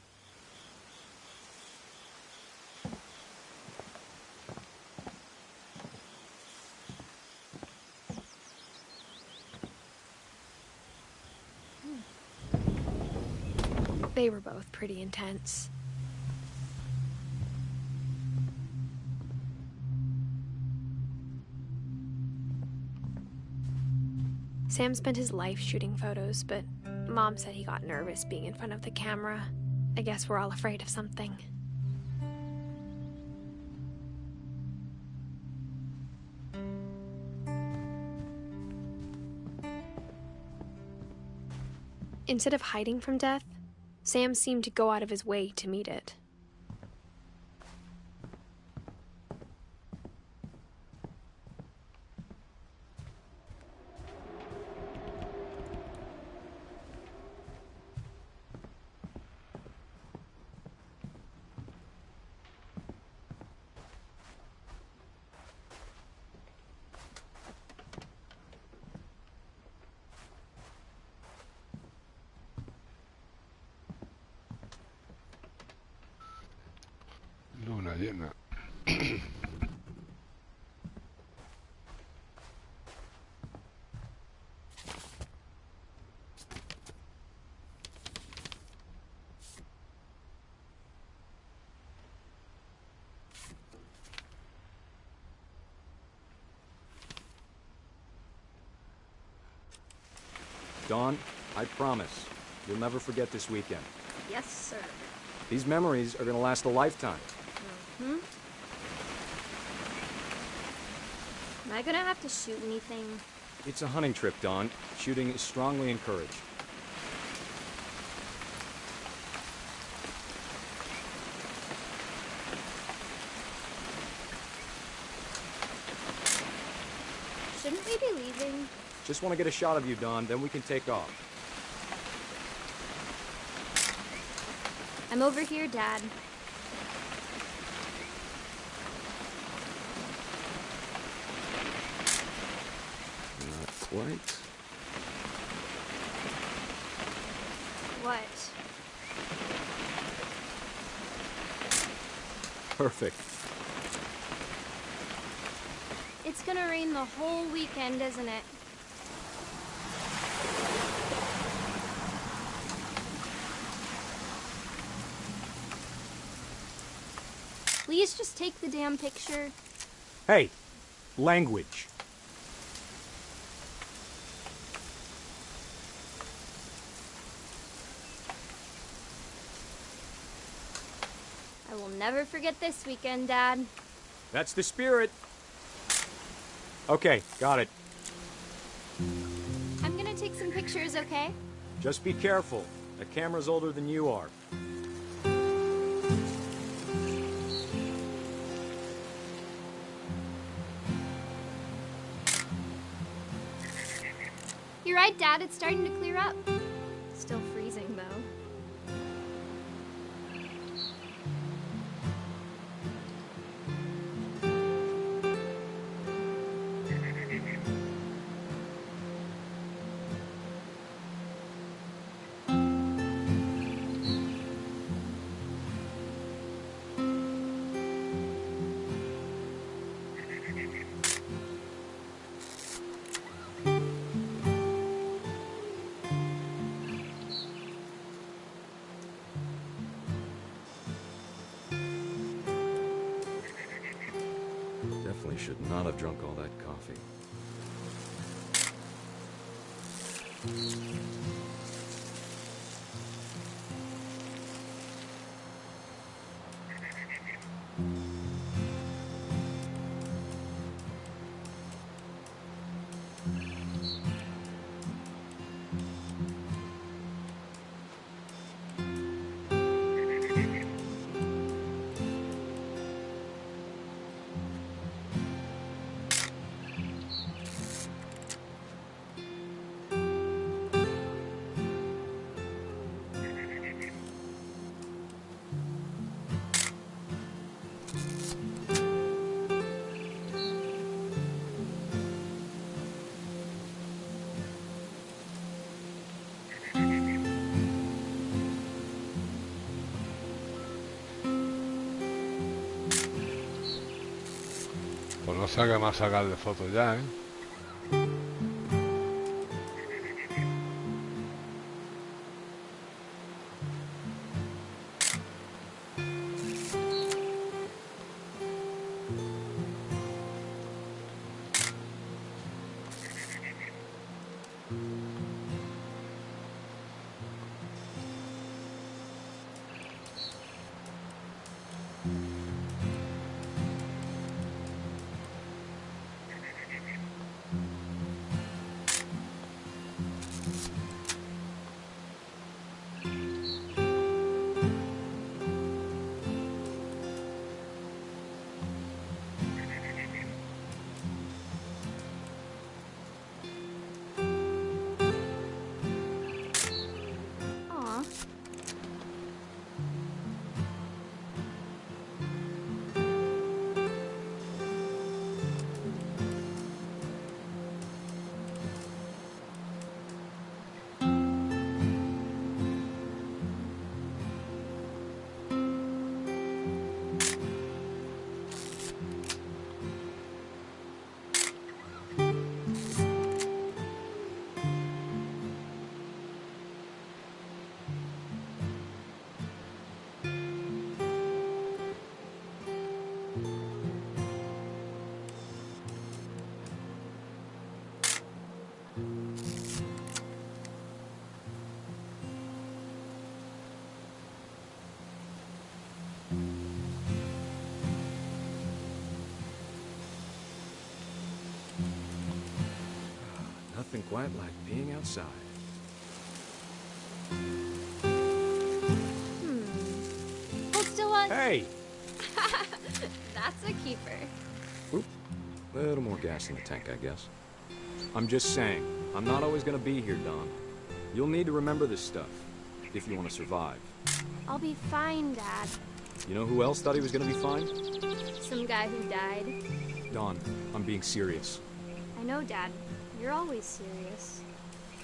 B: They were both pretty intense. Sam spent his life shooting photos, but Mom said he got nervous being in front of the camera. I guess we're all afraid of something. Instead of hiding from death, Sam seemed to go out of his way to meet it.
A: Luna llena.
J: Dawn, I promise, you'll never forget this weekend.
B: Yes, sir.
J: These memories are gonna last a lifetime.
B: Hmm? Am I gonna have to shoot anything?
J: It's a hunting trip, Dawn. Shooting is strongly encouraged.
B: Shouldn't we be leaving?
J: Just want to get a shot of you, Dawn, then we can take off.
B: I'm over here, Dad.
J: Not quite.
B: What?
J: Perfect.
B: It's gonna rain the whole weekend, isn't it? Please just take the damn picture.
J: Hey, language.
B: I will never forget this weekend, Dad.
J: That's the spirit. Okay, got it.
B: I'm gonna take some pictures, okay?
J: Just be careful. The camera's older than you are.
B: You're right, Dad. It's starting to clear up. Still freezing, though.
I: Definitely should not have drunk all that coffee.
A: Pues no sé qué más sacar de fotos ya, ¿eh?
J: Nothing quite like being outside.
B: Hold still, on.
J: Hey!
B: That's a keeper.
J: Oop. A little more gas in the tank, I guess. I'm just saying, I'm not always gonna be here, Don. You'll need to remember this stuff, if you want to survive.
B: I'll be fine, Dad.
J: You know who else thought he was gonna be fine?
B: Some guy who died.
J: Don, I'm being serious.
B: I know, Dad. You're always serious.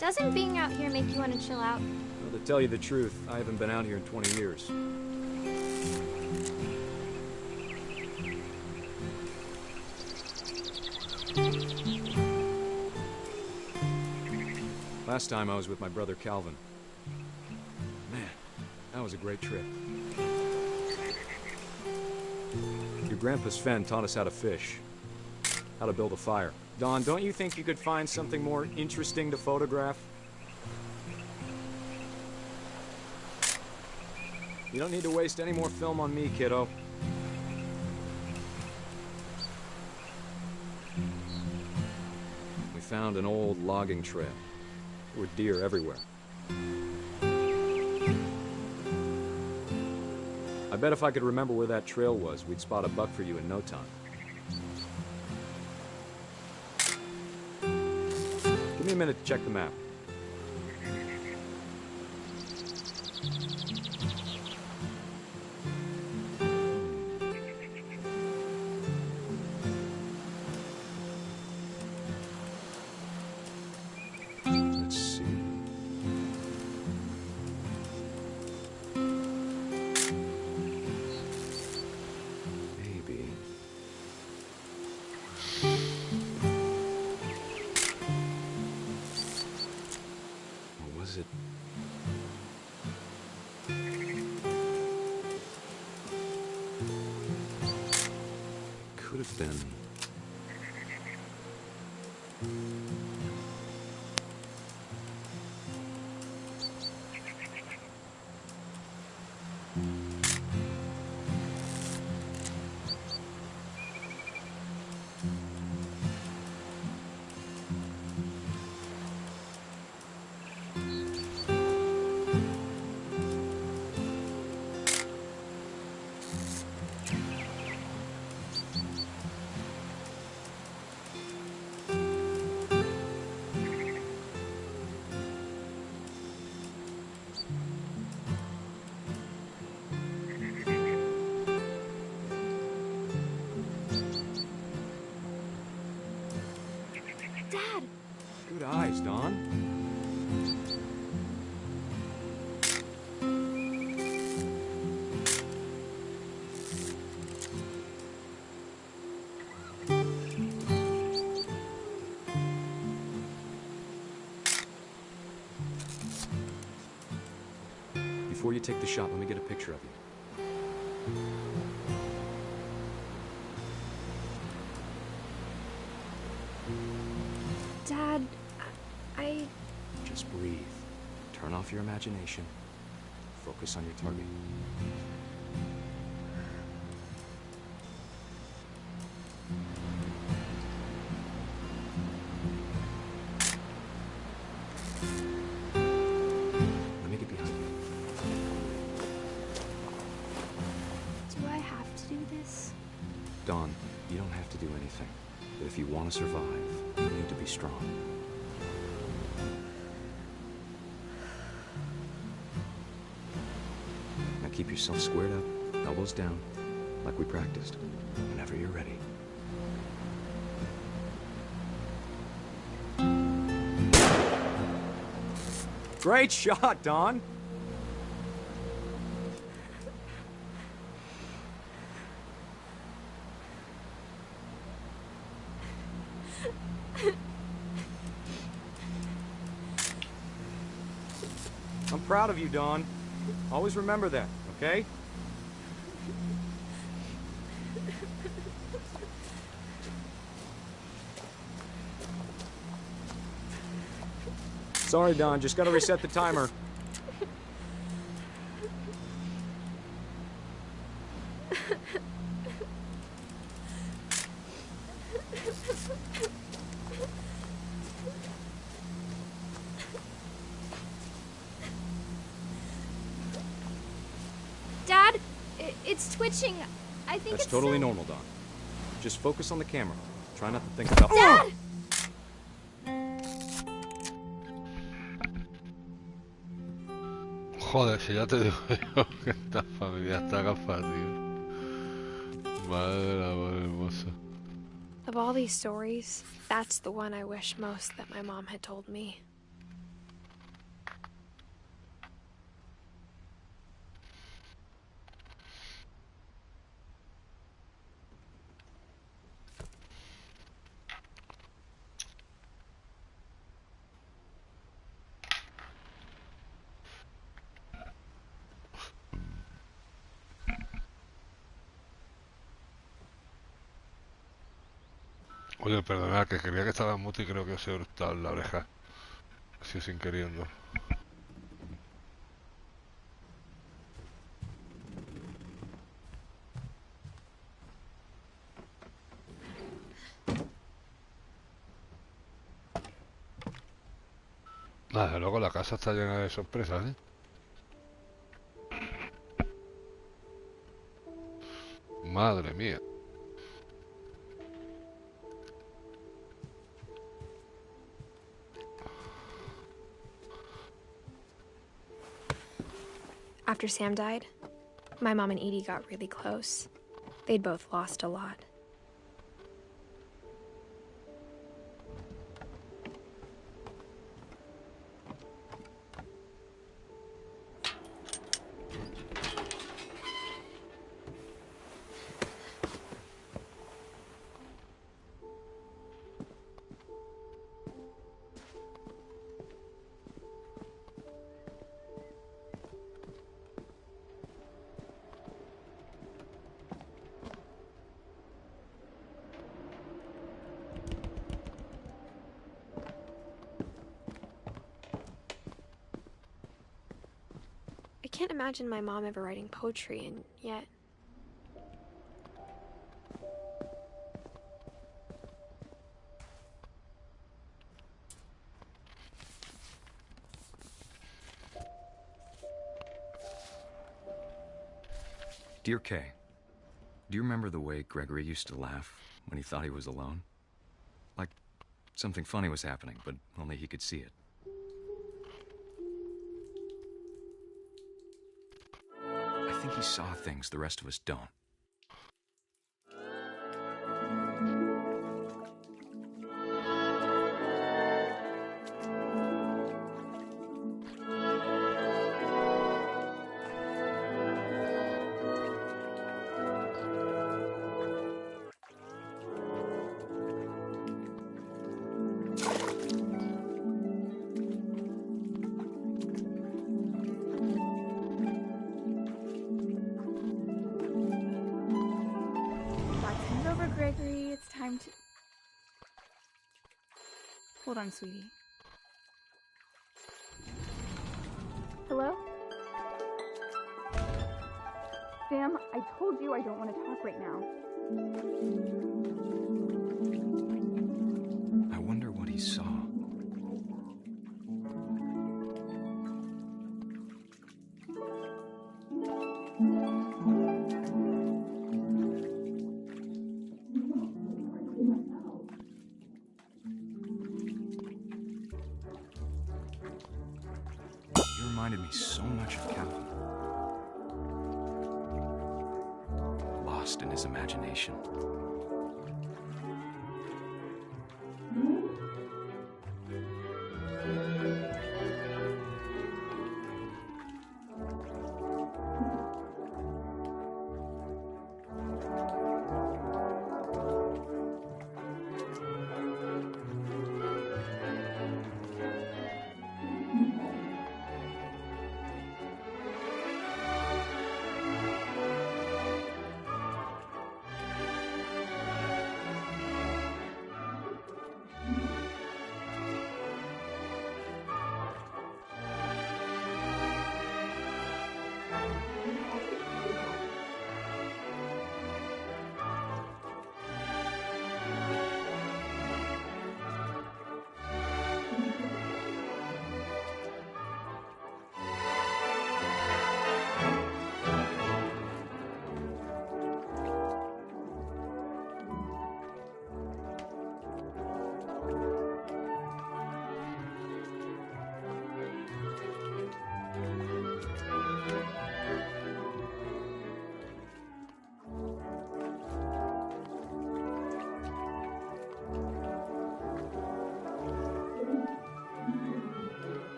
B: Doesn't being out here make you want to chill out?
J: Well, to tell you the truth, I haven't been out here in 20 years. Last time I was with my brother Calvin. Man, that was a great trip. Your grandpa Sven taught us how to fish, how to build a fire. Don, don't you think you could find something more interesting to photograph? You don't need to waste any more film on me, kiddo. We found an old logging trail. There were deer everywhere. I bet if I could remember where that trail was, we'd spot a buck for you in no time. Give me a minute to check the map. Let's see. Maybe. Or was it? Could have been.
B: Dad!
J: Good eyes, Don. Before you take the shot, let me get a picture of you.
B: Dad, I...
J: Just breathe. Turn off your imagination. Focus on your target. Let me get behind you.
B: Do I have to do this?
J: Dawn, you don't have to do anything. But if you want to survive, you need to be strong. Now keep yourself squared up, elbows down, like we practiced, whenever you're ready. Great shot, Dawn! I'm proud of you, Dawn. Always remember that, okay? Sorry, Don, just gotta reset the timer.
B: Dad, it's twitching. I think
J: That's
B: it's
J: totally normal, Don. Just focus on the camera. Try not to think about...
B: Dad!
A: Joder, si ya te digo yo que esta familia está gafa, tío. Madre del amor hermoso.
B: Of all these stories, that's the one I wish most that my mom had told me.
A: Oye, perdonad, que creía que estaba en mute y creo que os he hurtado en la oreja. Así sin queriendo. Desde luego la casa está llena de sorpresas, ¿eh? Madre mía.
B: After Sam died, my mom and Edie got really close. They'd both lost a lot. I can't imagine my mom ever writing poetry, and yet...
J: Dear Kay, do you remember the way Gregory used to laugh when he thought he was alone? Like something funny was happening, but only he could see it. I think he saw things the rest of us don't.
D: Gregory, it's time to... Hold on, sweetie. Hello? Sam, I told you I don't want to talk right now.
J: I wonder what he saw. Reminded me so much of Calvin. Lost in his imagination.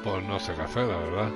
A: Pues no sé qué hacer, la verdad.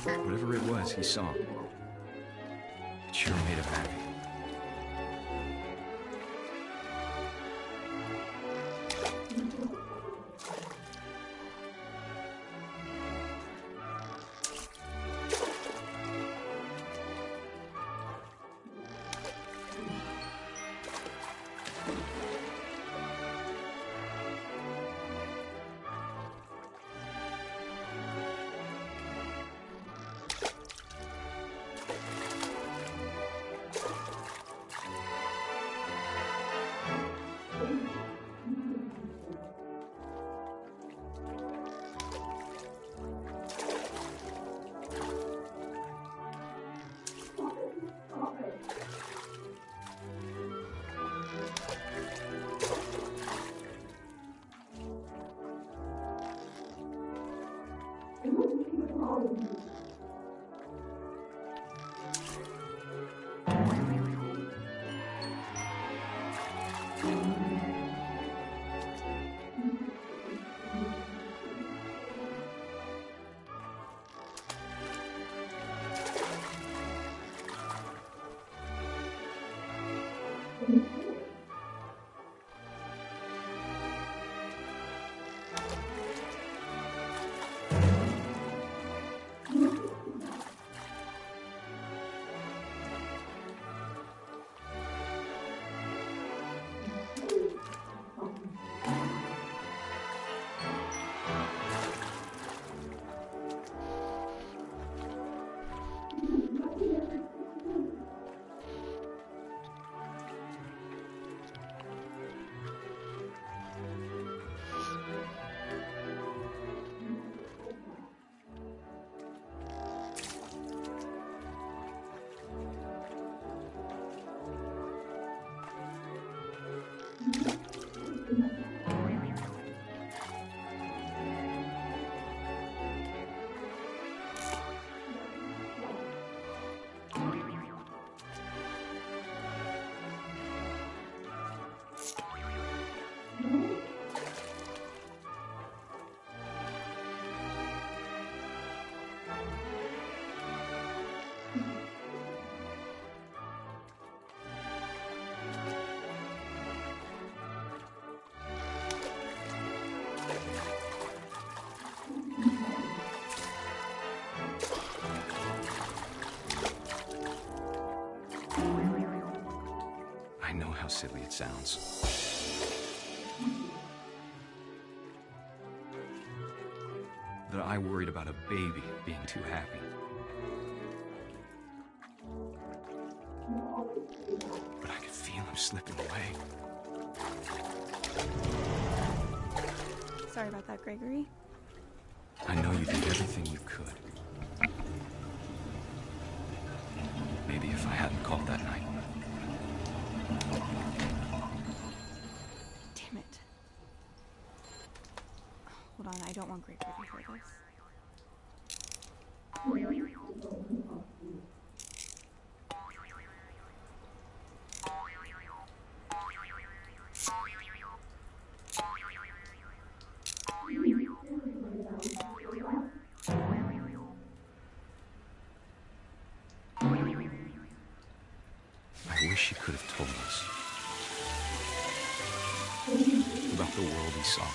J: Whatever it was he saw, it sure made him happy. I know how silly it sounds. That I worried about a baby being too happy. But I could feel him slipping away.
D: Sorry about that, Gregory.
J: I know you did everything you could. Maybe if I hadn't called that night.
K: Damn it. Hold on, I don't want Gregory to hear this.
J: I wish he could have told us about the world he saw.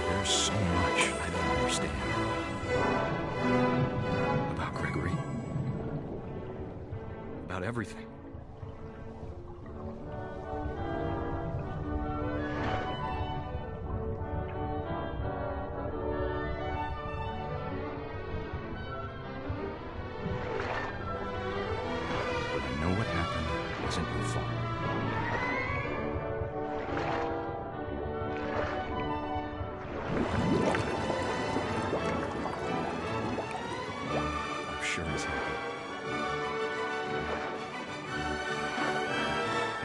J: There's so much I don't understand about Gregory, about everything.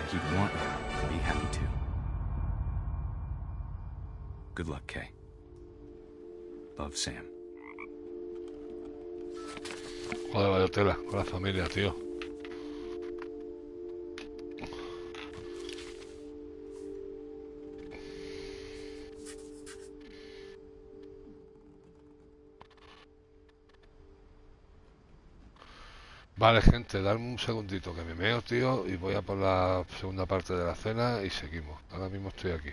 J: He'd want me to be happy too. Good luck, Kay. Love, Sam.
A: Joder, vaya tela con la familia, tío. Vale, gente, dame un segundito que me meo, tío, y voy a por la segunda parte de la cena y seguimos. Ahora mismo estoy aquí.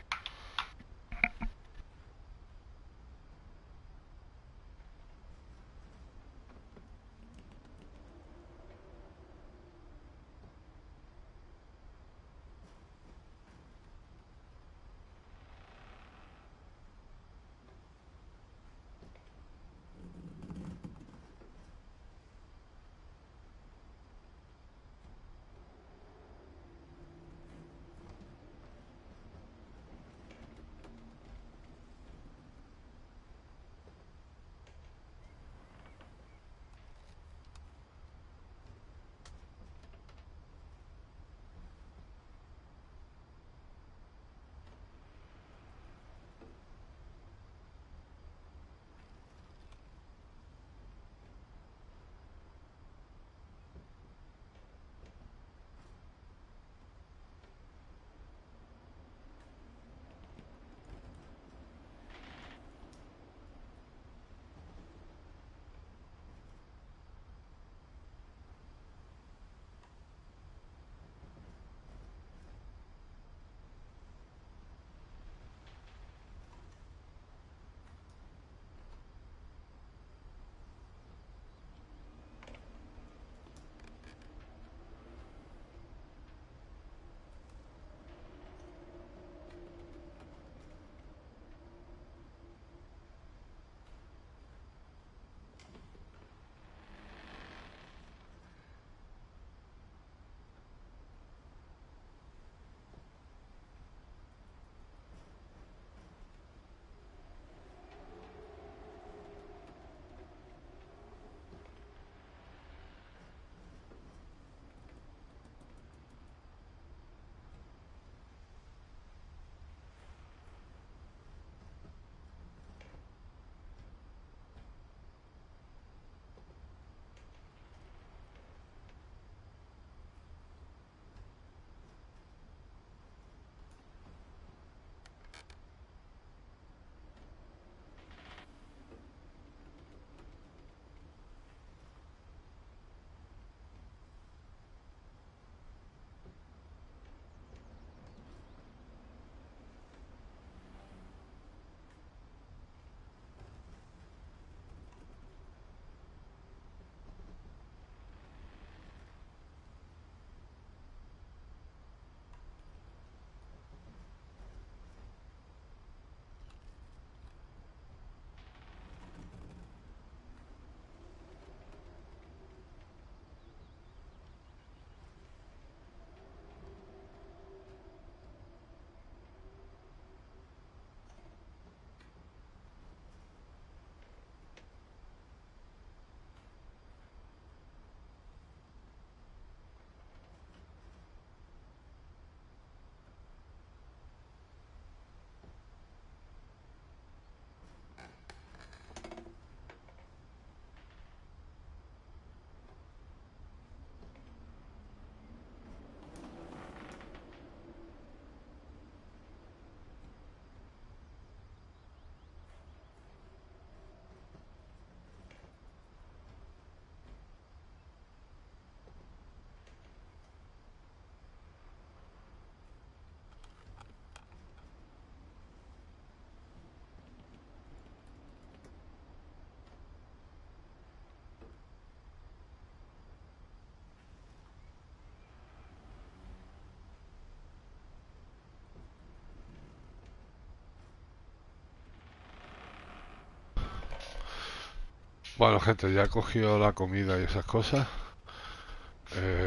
A: Bueno, gente, ya he cogido la comida y esas cosas.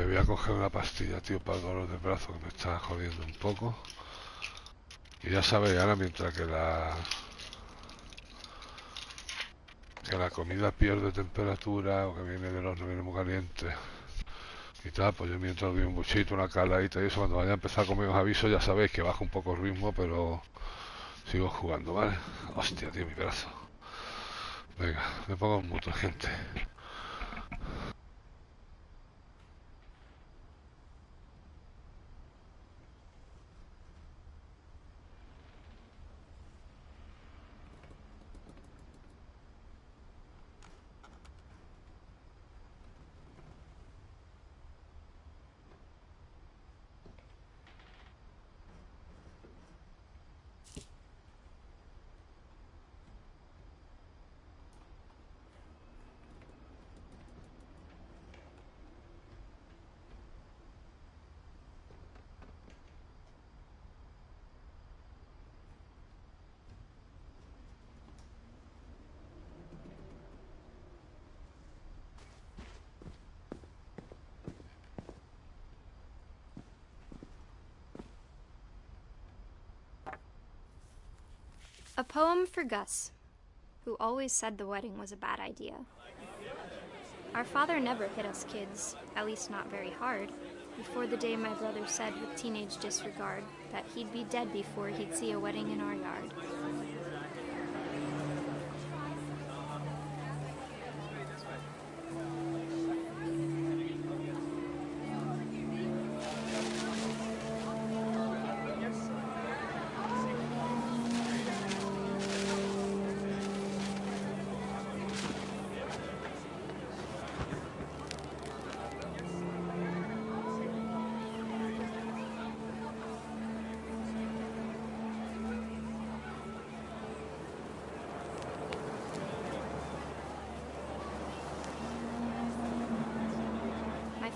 A: Voy a coger una pastilla, tío, para el dolor de brazo que me está jodiendo un poco. Y ya sabéis, ahora mientras que la comida pierde temperatura o que viene del horno, viene muy caliente y tal, pues yo mientras doy un buchito, una caladita y eso, cuando vaya a empezar a comer os aviso, ya sabéis que baja un poco el ritmo, pero sigo jugando, ¿vale? Hostia, tío, mi brazo. Venga, me pongo en mute, gente.
B: A poem for Gus, who always said the wedding was a bad idea. Our father never hit us kids, at least not very hard, before the day my brother said with teenage disregard that he'd be dead before he'd see a wedding in our yard.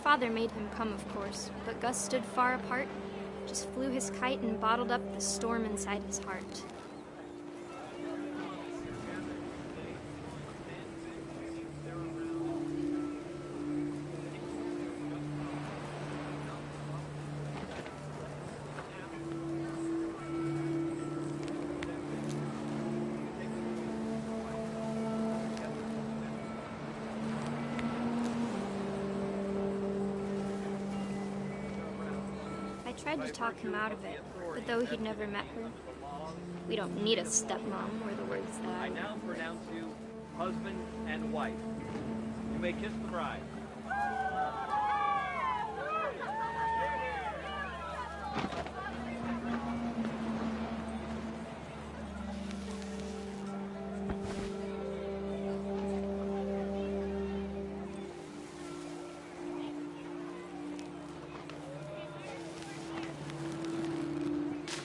B: Father made him come, of course, but Gus stood far apart, just flew his kite and bottled up the storm inside his heart. I tried to talk him out of it, but though he'd never met her, we don't need a stepmom, were the words that
L: I now pronounce you husband and wife. You may kiss the bride.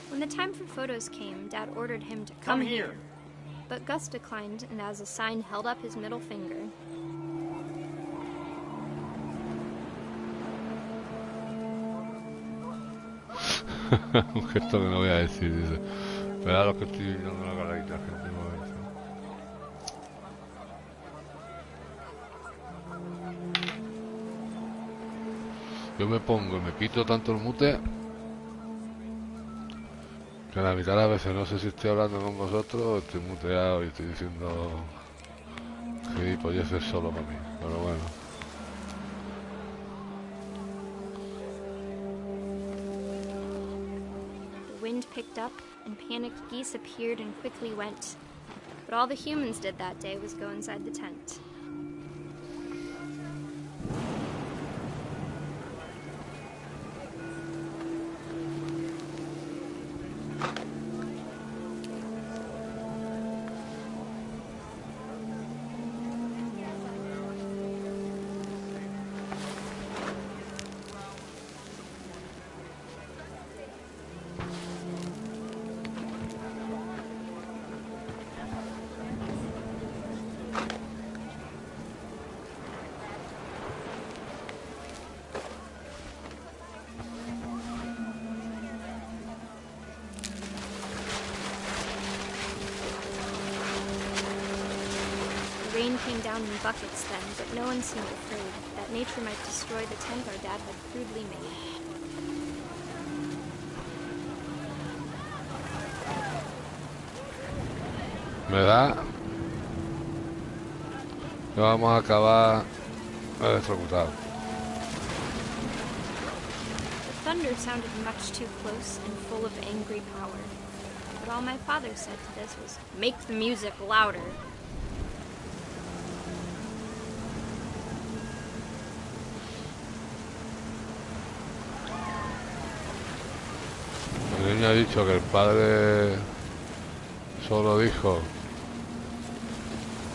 B: When the time for photos came, Dad ordered him to come here. But Gus declined, and as a sign held up his middle finger.
A: Un gesto que no voy a decir, dice. Pero a lo que estoy dando la caladita, gente, un momento. Yo me pongo y me quito tanto el mute que la mitad de las veces no sé si estoy hablando con vosotros o estoy muteado y estoy diciendo gilipolleces solo para mí, pero bueno.
B: The wind picked up and panicked geese appeared and quickly went. But all the humans did that day was go inside the tent. Rain came down in buckets then, but no one seemed afraid that nature might destroy the tent our dad had crudely made.
A: Me da que vamos a acabar electrocutados.
B: The thunder sounded much too close and full of angry power. But all my father said to this was, "Make the music louder."
A: El niño ha dicho que el padre solo dijo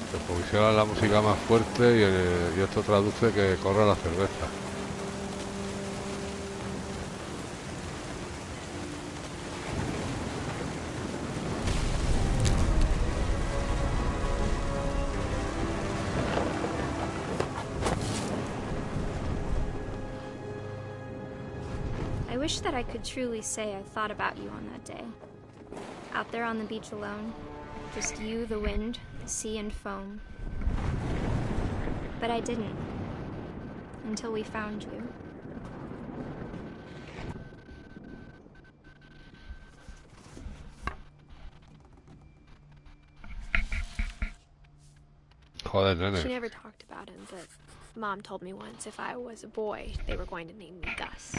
A: que pusieran la música más fuerte y esto traduce que corra la cerveza.
B: I wish that I could truly say I thought about you on that day. Out there on the beach alone, just you, the wind, the sea, and foam. But I didn't, until we found you.
A: Joder, nene.
B: She never talked about him, but Mom told me once if I was a boy, they were going to name me Gus.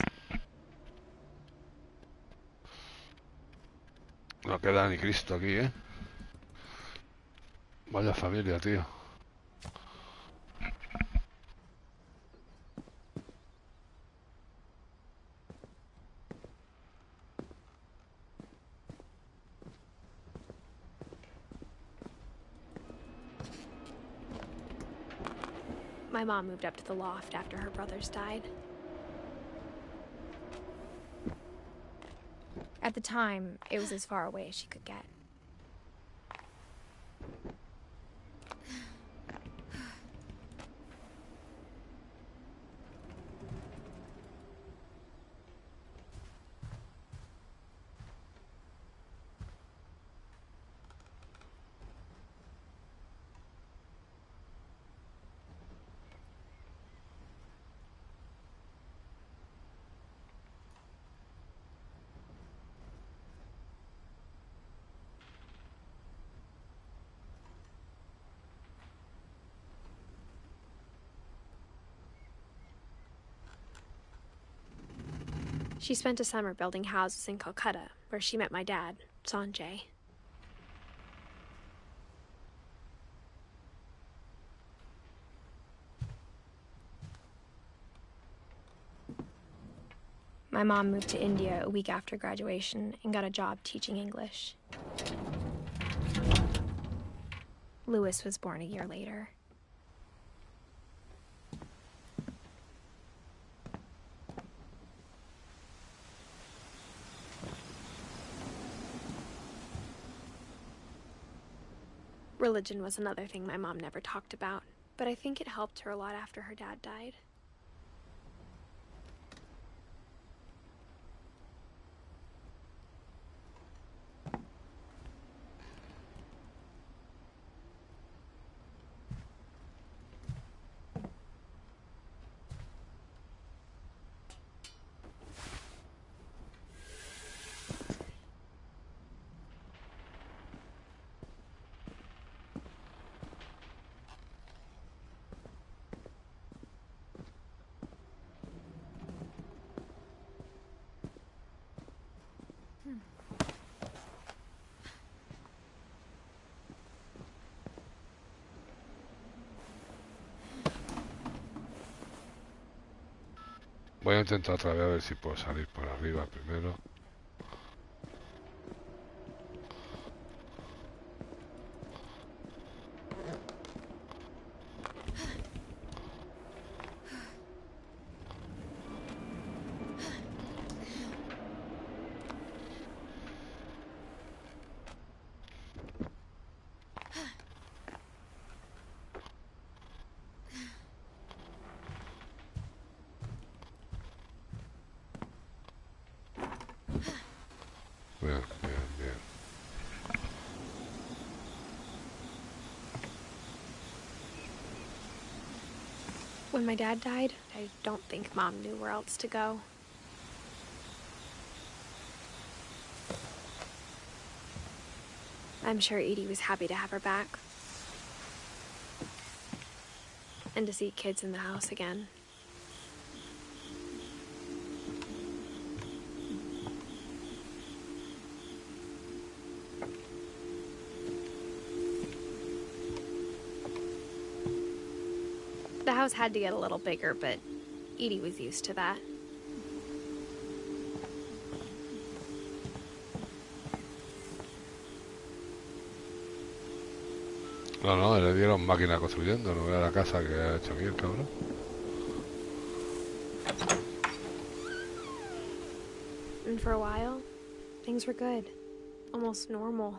A: No queda ni Cristo aquí, ¿eh? Vaya familia, tío.
B: My mom moved up to the loft after her brothers died. At the time, it was as far away as she could get. She spent a summer building houses in Calcutta, where she met my dad, Sanjay. My mom moved to India a week after graduation and got a job teaching English. Louis was born a year later. Religion was another thing my mom never talked about, but I think it helped her a lot after her dad died.
A: Voy a intentar otra vez a ver si puedo salir por arriba primero.
B: When my dad died, I don't think Mom knew where else to go. I'm sure Edie was happy to have her back. And to see kids in the house again. The house had to get a little bigger, but Edie was used to that.
A: No, le dieron máquina construyendo, no vea la casa que ha hecho aquí el cabrón.
B: And for a while, things were good. Almost normal.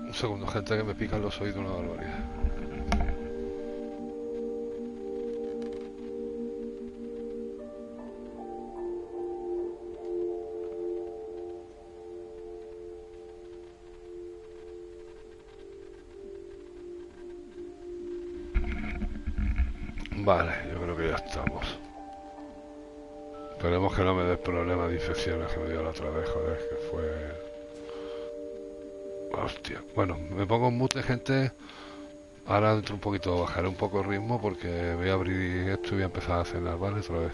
A: Un segundo, gente, que me pican los oídos una barbaridad. Vale, yo creo que ya estamos. Esperemos que no me des problemas de infecciones que me dio la otra vez, joder, que fue... Hostia. Bueno, me pongo en mute, gente. Ahora dentro un poquito, bajaré un poco el ritmo porque voy a abrir esto y voy a empezar a cenar, ¿vale? Otra vez.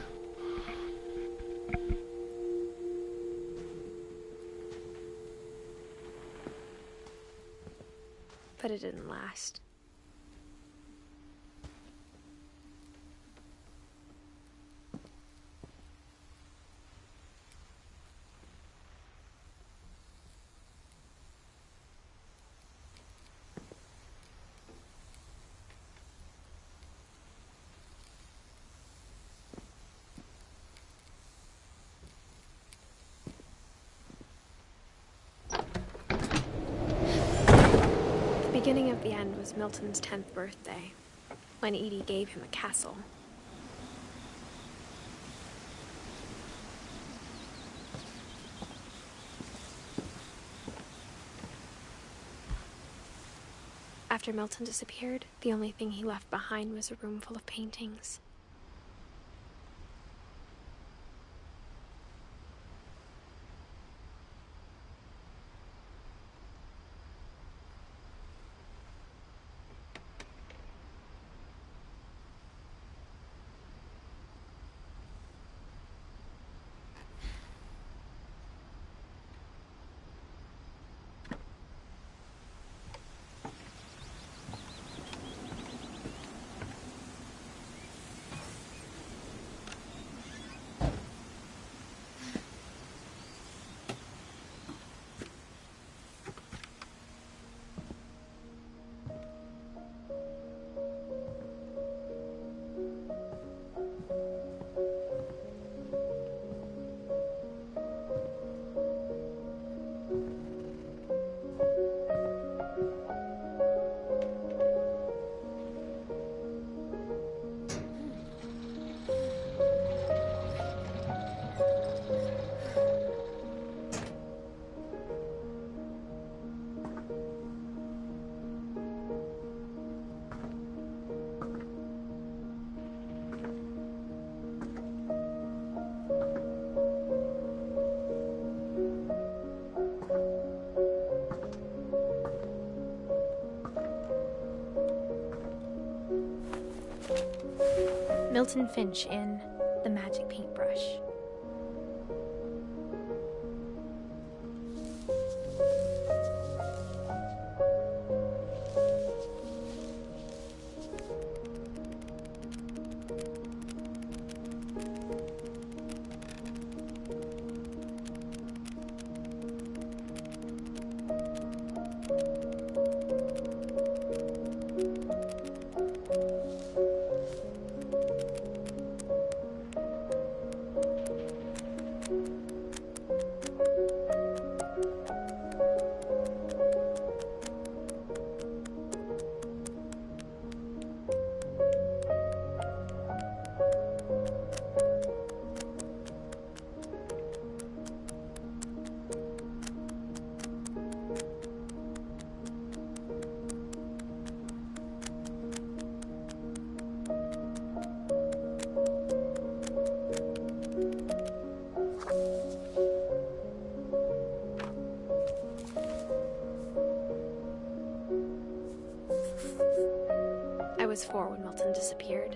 B: But it didn't last. The beginning of the end was Milton's 10th birthday, when Edie gave him a castle. After Milton disappeared, the only thing he left behind was a room full of paintings. Milton Finch in The Magic Paintbrush. 4 when Milton disappeared.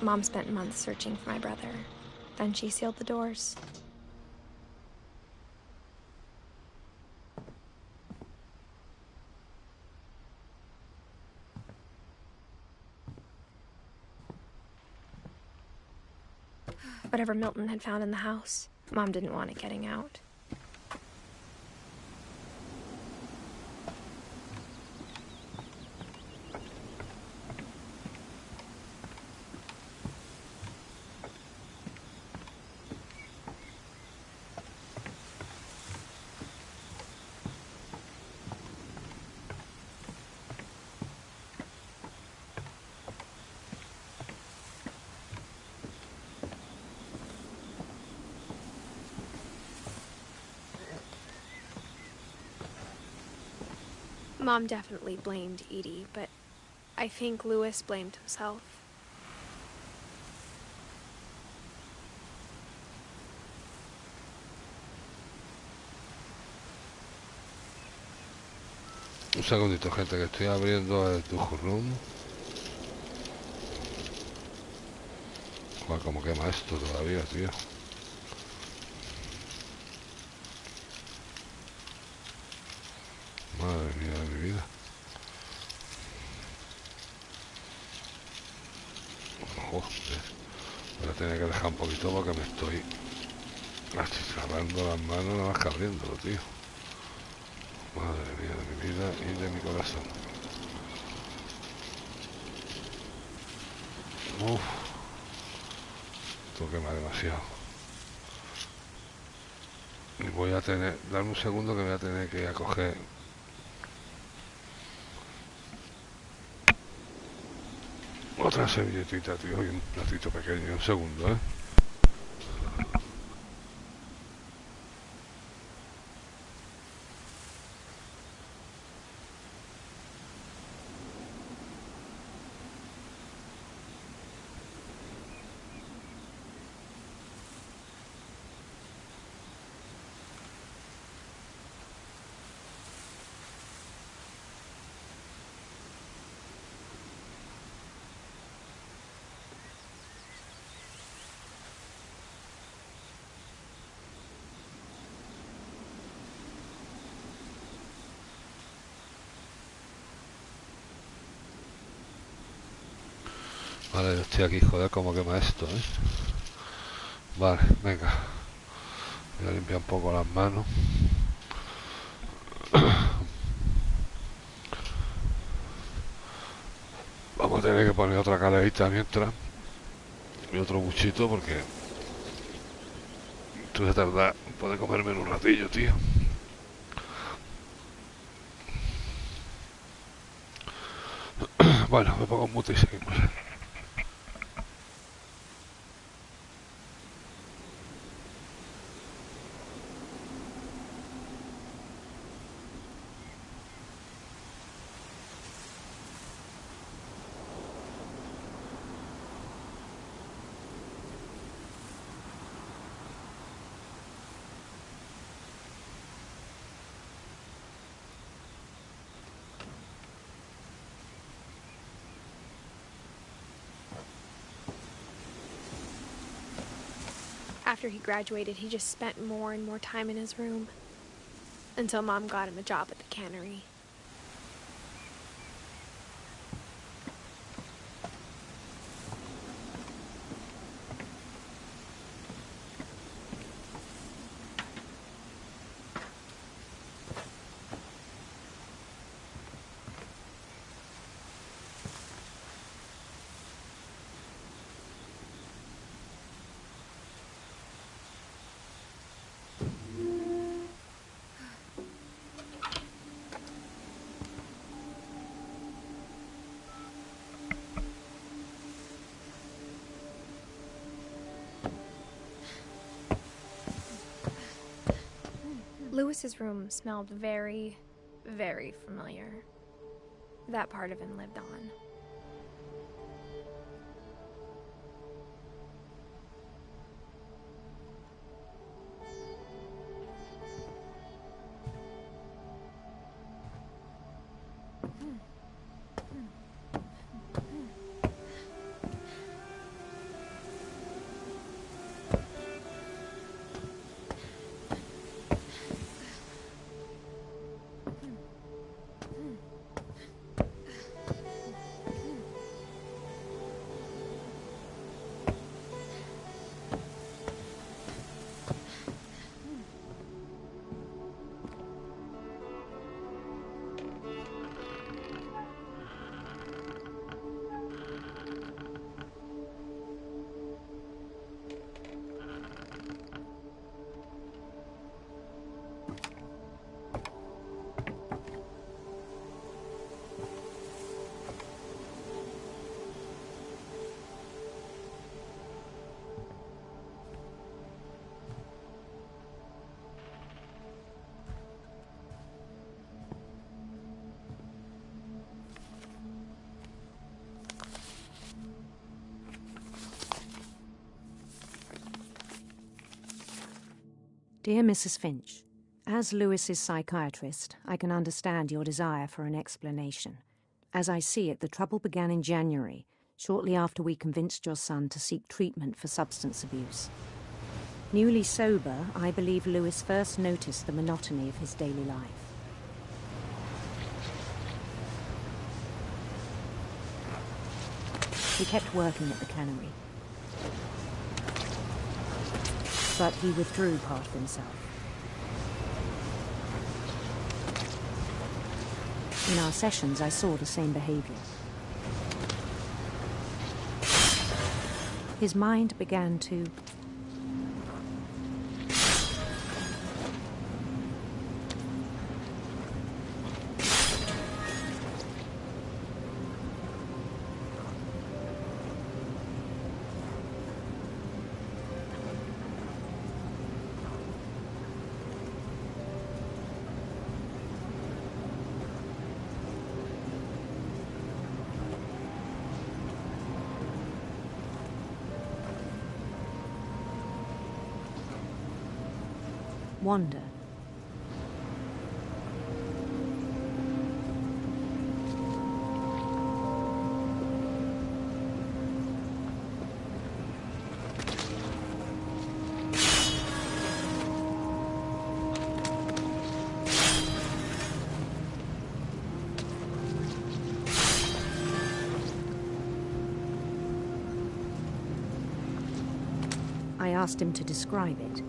B: Mom spent months searching for my brother. Then she sealed the doors. Whatever Milton had found in the house, Mom didn't want it getting out. Mom definitely blamed Edie, but I think Louis blamed himself.
A: Un segundito, gente, que estoy abriendo el Jugamos. Joder, como quema esto todavía, tío. Madre mía de mi vida. Joder. Voy a tener que dejar un poquito porque me estoy achicharrando las manos nada más que abriéndolo, tío. Madre mía de mi vida y de mi corazón. Uff. Esto quema demasiado. Y voy a tener... Darme un segundo que voy a tener que ir a coger... Otra servilletita, tío, y un platito pequeño. Un segundo, ¿eh? Vale, yo estoy aquí, joder, como quema esto, ¿eh? Vale, venga. Voy a limpiar un poco las manos. Vamos a tener que poner otra calaverita mientras. Y otro buchito porque... Esto voy a tardar, puede comerme en un ratillo, tío. Bueno, me pongo en mute y seguimos.
B: After he graduated, he just spent more and more time in his room. Until Mom got him a job at the cannery. Lewis's room smelled very, very familiar. That part of him lived on.
M: Dear Mrs. Finch, as Lewis's psychiatrist, I can understand your desire for an explanation. As I see it, the trouble began in January, shortly after we convinced your son to seek treatment for substance abuse. Newly sober, I believe Lewis first noticed the monotony of his daily life. He kept working at the cannery, but he withdrew part of himself. In our sessions, I saw the same behavior. His mind began to wander. I asked him to describe it.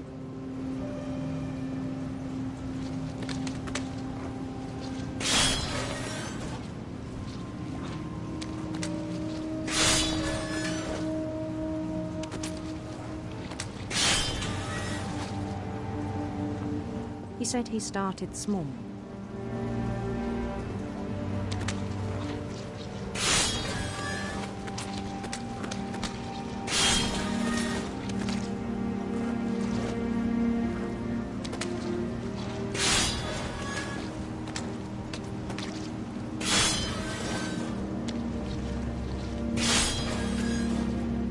M: He said he started small.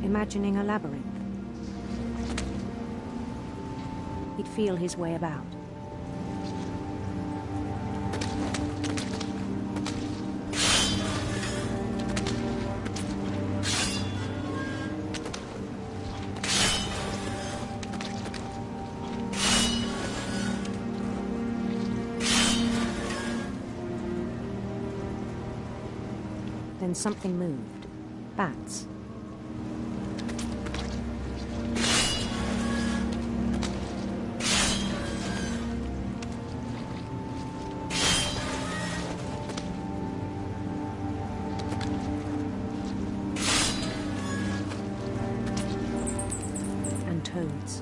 M: Imagining a labyrinth. He'd feel his way about. Then something moved. Bats. And toads.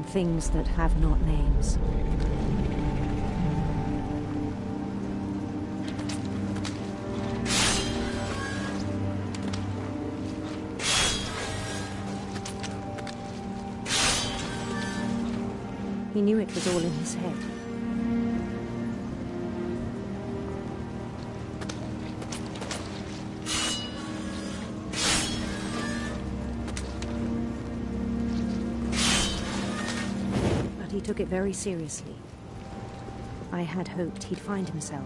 M: things that have not names. He knew it was all in his head. But he took it very seriously. I had hoped he'd find himself.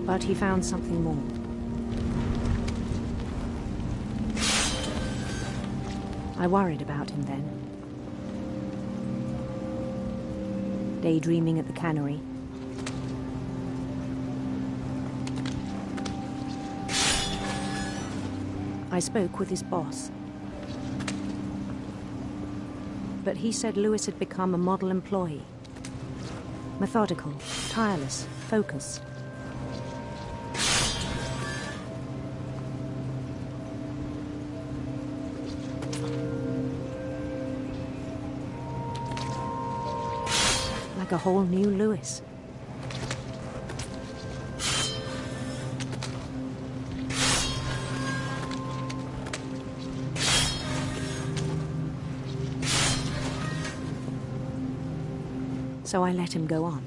M: But he found something more. I worried about him then. Daydreaming at the cannery. I spoke with his boss. But he said Lewis had become a model employee. Methodical, tireless, focused. Like a whole new Lewis. So I let him go on.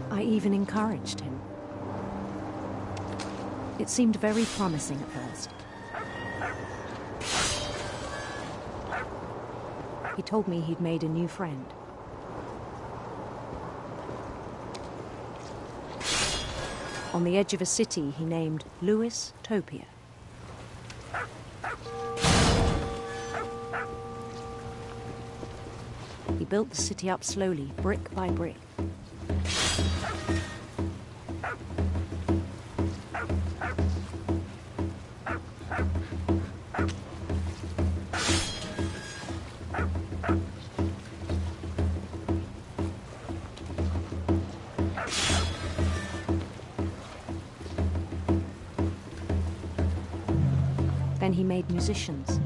M: I even encouraged him. It seemed very promising at first. He told me he'd made a new friend. On the edge of a city he named Lewis Topia. He built the city up slowly, brick by brick. Then he made musicians.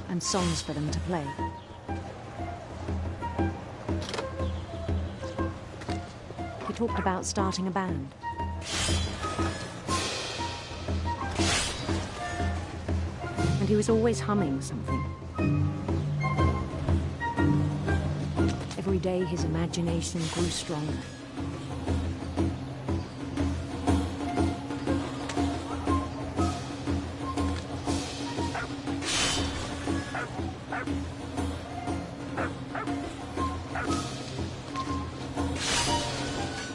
M: And songs for them to play. He talked about starting a band. And he was always humming something. Every day his imagination grew stronger.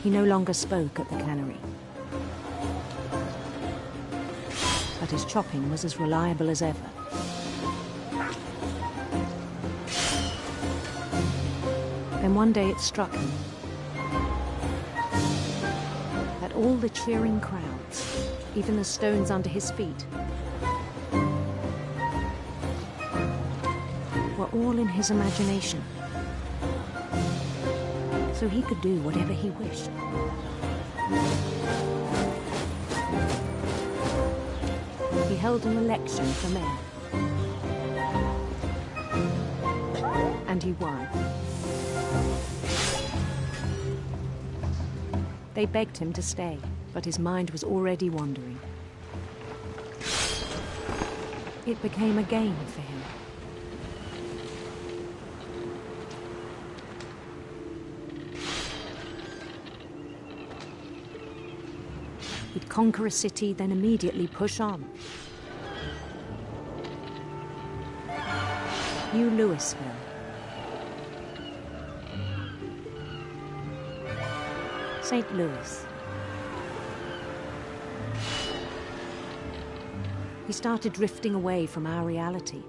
M: He no longer spoke at the cannery. But his chopping was as reliable as ever. Then one day it struck him that all the cheering crowds, even the stones under his feet, were all in his imagination. So he could do whatever he wished. He held an election for mayor. And he won. They begged him to stay, but his mind was already wandering. It became a game for him. He'd conquer a city, then immediately push on. New Louisville. St. Louis. He started drifting away from our reality.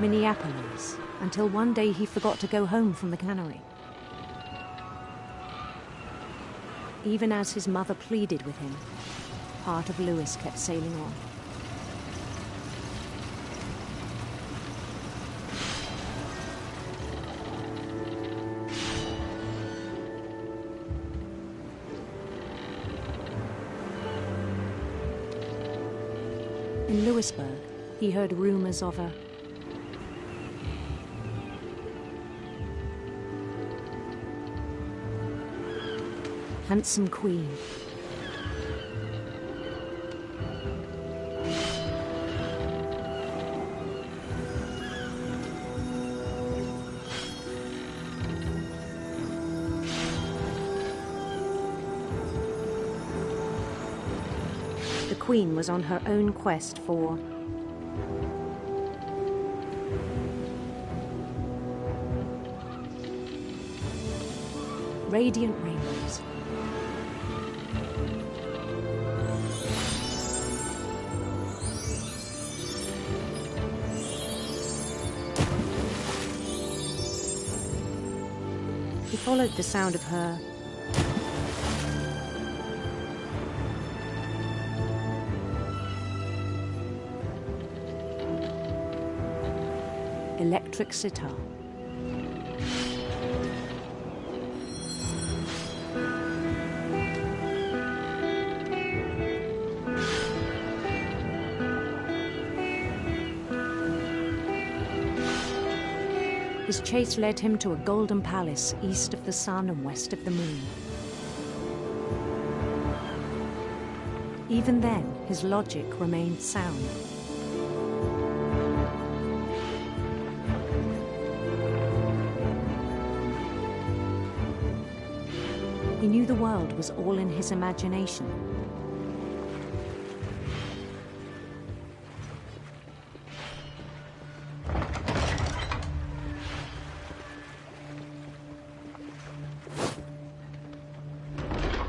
M: Minneapolis, until one day he forgot to go home from the cannery. Even as his mother pleaded with him, part of Lewis kept sailing on. In Lewisburg, he heard rumors of a handsome queen. The queen was on her own quest for radiant rainbows. He followed the sound of her electric sitar. His chase led him to a golden palace east of the sun and west of the moon. Even then, his logic remained sound. He knew the world was all in his imagination.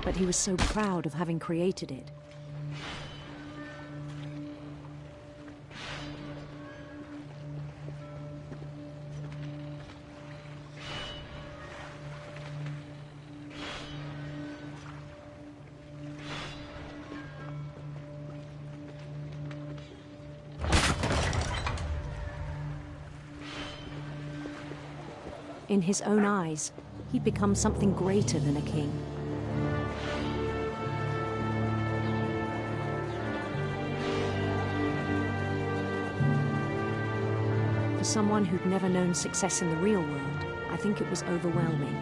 M: But he was so proud of having created it. In his own eyes, he'd become something greater than a king. For someone who'd never known success in the real world, I think it was overwhelming.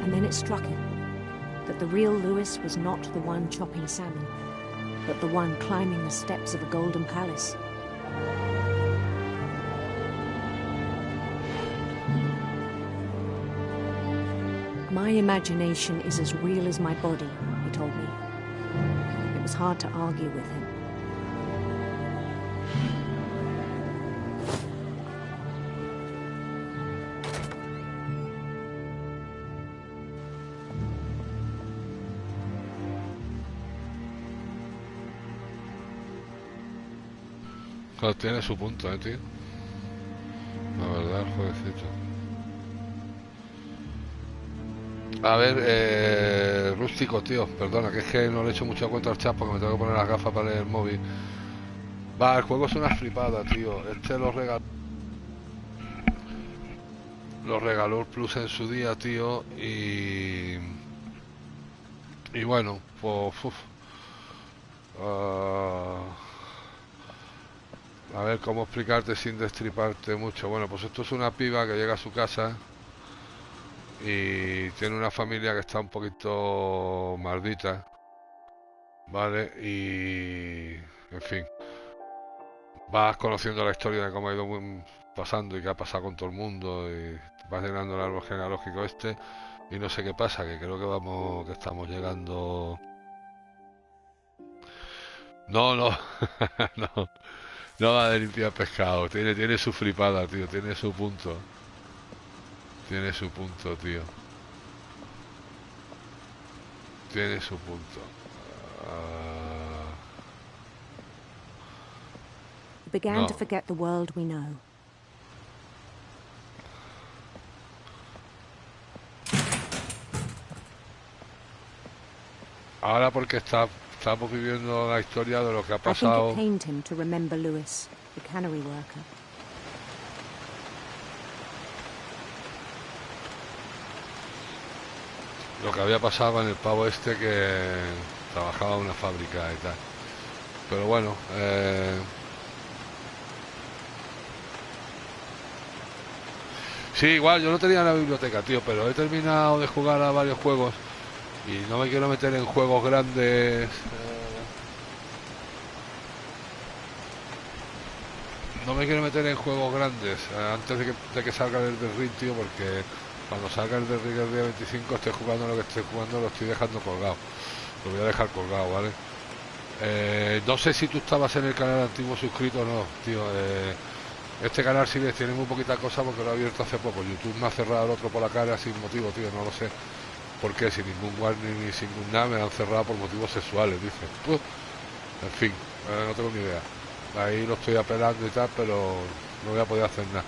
M: And then it struck him that the real Lewis was not the one chopping salmon, but the one climbing the steps of a golden palace. My imagination is as real as my body, he told me. It was hard to argue with him.
A: Claro, tiene su punto, tío. La verdad, el jueguecito. A ver, rústico, tío, perdona, que es que no le he hecho mucha cuenta al chat porque me tengo que poner las gafas para leer el móvil. Va, el juego es una flipada, tío. Este lo regaló el Plus en su día, tío, y bueno, pues a ver cómo explicarte sin destriparte mucho. Bueno, pues esto es una piba que llega a su casa y tiene una familia que está un poquito maldita, ¿vale? Y en fin, vas conociendo la historia de cómo ha ido pasando y qué ha pasado con todo el mundo, y vas llenando el árbol genealógico este, y no sé qué pasa, que creo que estamos llegando. No, no, no va de limpiar pescado, tiene su flipada, tío, tiene su punto. Tiene su punto, tío. Tiene su punto.
M: We began to forget the world we know.
A: Ahora porque estamos viviendo la historia de lo que ha pasado.
M: I think it pained him to remember Lewis, the cannery worker.
A: Lo que había pasado con el pavo este que trabajaba en una fábrica y tal. Pero bueno, sí, igual, yo no tenía la biblioteca, tío, pero he terminado de jugar a varios juegos y no me quiero meter en juegos grandes. No me quiero meter en juegos grandes antes de que salga el del Ring, tío, porque cuando salga el del Ring el día 25 esté jugando lo que esté jugando, lo estoy dejando colgado. Lo voy a dejar colgado, ¿vale? No sé si tú estabas en el canal antiguo suscrito o no, tío. Este canal sí les tiene muy poquita cosa porque lo he abierto hace poco. YouTube me ha cerrado el otro por la cara sin motivo, tío, no lo sé. ¿Por qué? Sin ningún warning ni sin ningún nada me lo han cerrado por motivos sexuales, dice. En fin, no tengo ni idea. Ahí lo estoy apelando y tal, pero no voy a poder hacer nada.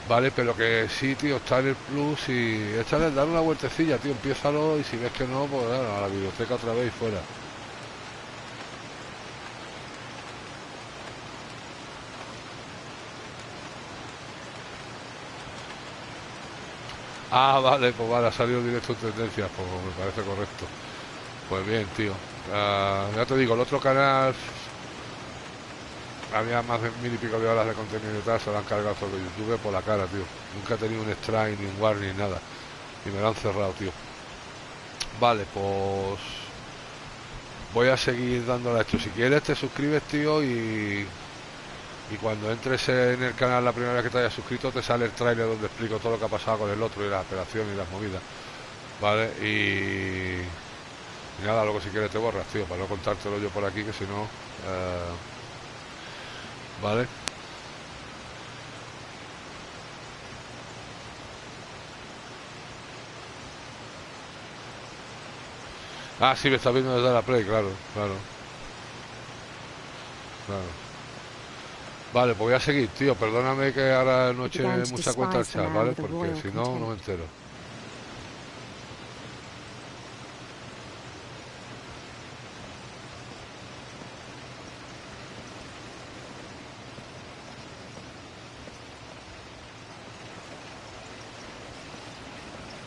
A: Vale, pero que sí, tío, está en el plus y échale, dale una vueltecilla, tío, empiézalo y si ves que no, pues claro, a la biblioteca otra vez y fuera. Ah, vale, pues vale, ha salido directo en tendencias, pues me parece correcto. Pues bien, tío. Ya te digo, el otro canal había más de 1000 y pico de horas de contenido y tal, se lo han cargado sobre YouTube por la cara, tío. Nunca he tenido un strike, ni un warning, ni nada. Y me lo han cerrado, tío. Vale, pues voy a seguir dándole a esto. Si quieres te suscribes, tío, y cuando entres en el canal la primera vez que te hayas suscrito te sale el tráiler donde explico todo lo que ha pasado con el otro y las operaciones y las movidas, vale, y nada, luego si quieres te borras, tío, para no contártelo yo por aquí, que si no vale. Ah, sí, me está viendo desde la Play, claro. Vale, pues voy a seguir, tío. Perdóname que ahora no eche mucha cuenta al chat, ¿vale? Porque si no, no me entero.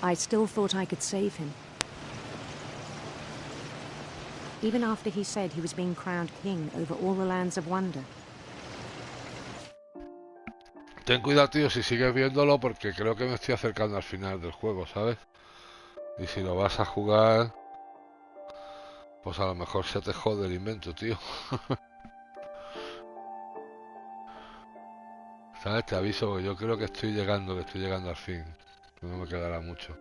M: I still thought I could save him. Even after he said he was being crowned king over all the lands of wonder.
A: Ten cuidado, tío, si sigues viéndolo, porque creo que me estoy acercando al final del juego, ¿sabes? Y si lo vas a jugar, pues a lo mejor se te jode el invento, tío. ¿Sabes? Te aviso, que yo creo que estoy llegando al fin. No me quedará mucho.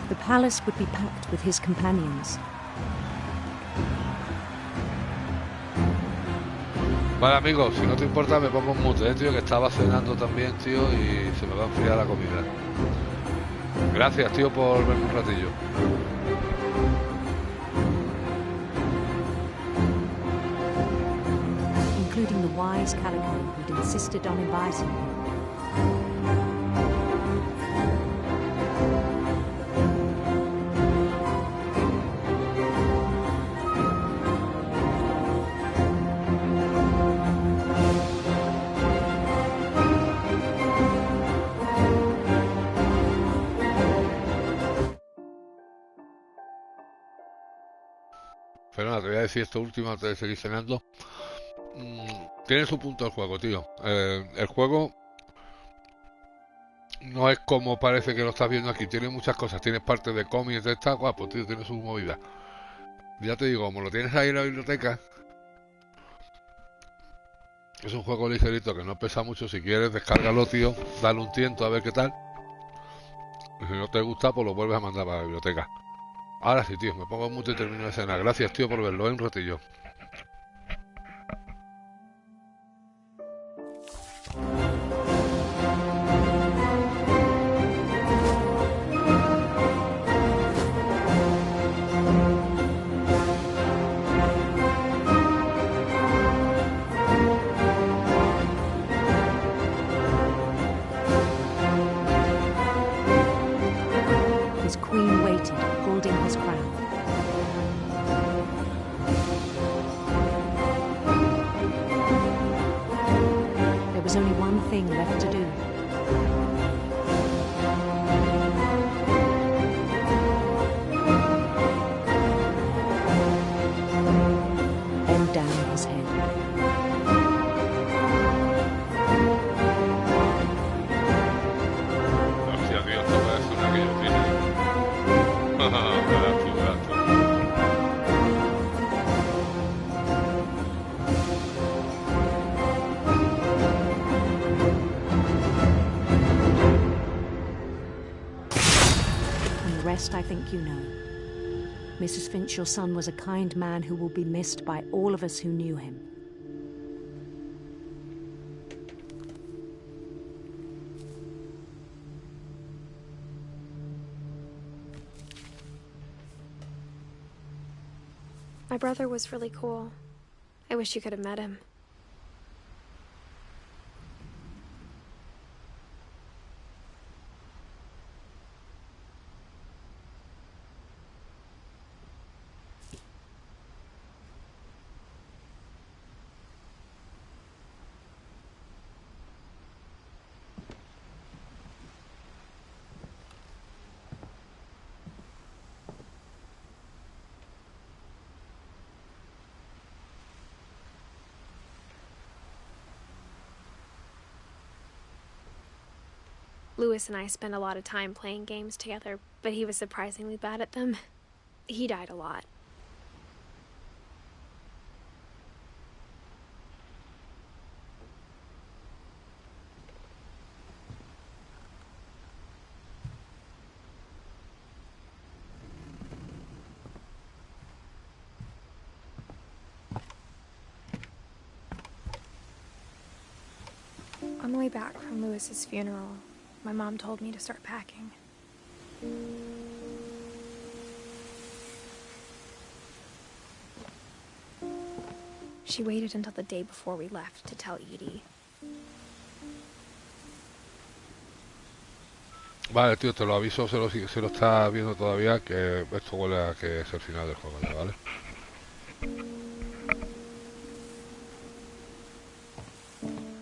M: The palace would be packed with his companions.
A: Vale, amigos, si no te importa me pongo en mute, tío, que estaba cenando también, tío, y se me va a enfriar la comida. Gracias, tío, por verme un ratillo.
M: Including the wise Calico who'd insisted on inviting him.
A: Pero nada, te voy a decir esto último antes de seguir cenando. Tiene su punto el juego, tío. El juego no es como parece que lo estás viendo aquí. Tiene muchas cosas. Tienes partes de cómics de esta, guapo, tío. Tiene su movida. Ya te digo, como lo tienes ahí en la biblioteca, es un juego ligerito que no pesa mucho. Si quieres, descárgalo, tío. Dale un tiento a ver qué tal. Y si no te gusta, pues lo vuelves a mandar para la biblioteca. Ahora sí, tío, me pongo en mute y termino de cenar. Gracias, tío, por verlo, un ratillo.
M: rest I think you know. Mrs. Finch, your son was a kind man who will be missed by all of us who knew him.
B: My brother was really cool. I wish you could have met him. Louis and I spent a lot of time playing games together, but he was surprisingly bad at them. He died a lot. On the way back from Louis's funeral, my mom told me to start packing. She waited until the day before we left to tell Edie.
A: Vale, tío, te lo aviso, se lo está viendo todavía, que esto huele a que es el final del juego, ya, ¿vale?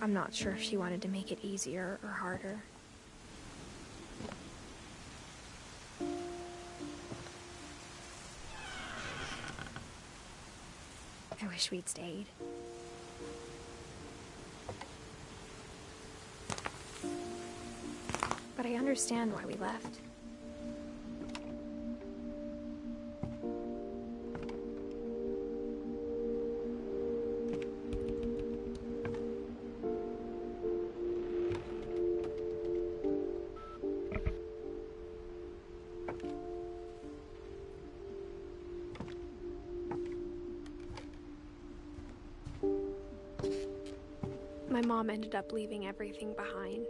B: I'm not sure if she wanted to make it easier or harder. I wish we'd stayed. But I understand why we left. My mom ended up leaving everything behind.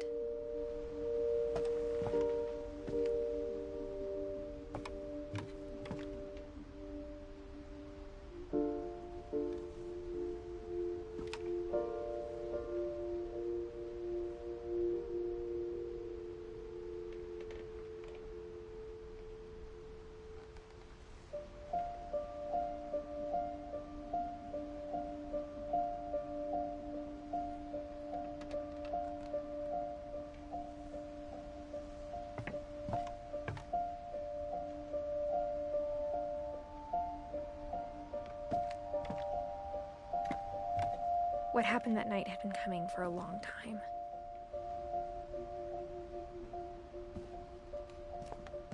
B: What happened that night had been coming for a long time.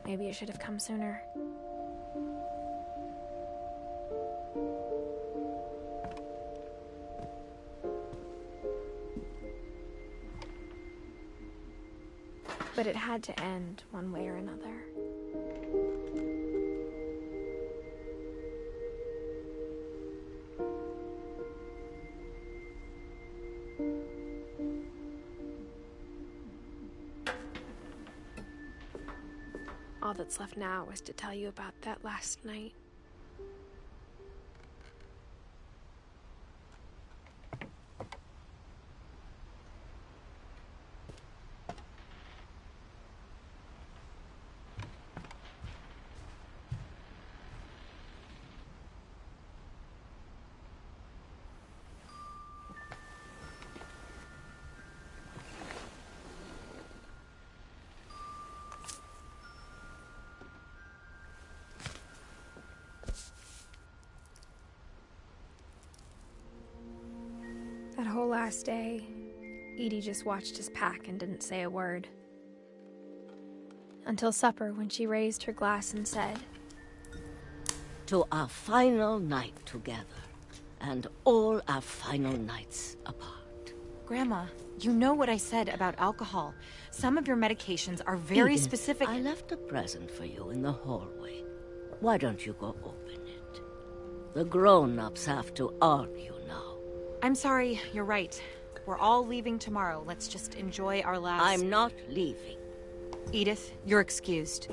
B: Maybe it should have come sooner. But it had to end one way or another. All that's left now is to tell you about that last night. That whole last day, Edie just watched us pack and didn't say a word. Until supper, when she raised her glass and said,
N: "To our final night together, and all our final nights apart."
K: Grandma,
O: You know what I said about alcohol. Some of your medications are very
N: Edith,
O: specific.
N: I left a present for you in the hallway. Why don't you go open it? The grown-ups have to argue now.
O: I'm sorry, you're right. We're all leaving tomorrow. Let's just enjoy our last...
N: I'm not leaving.
O: Edith, you're excused.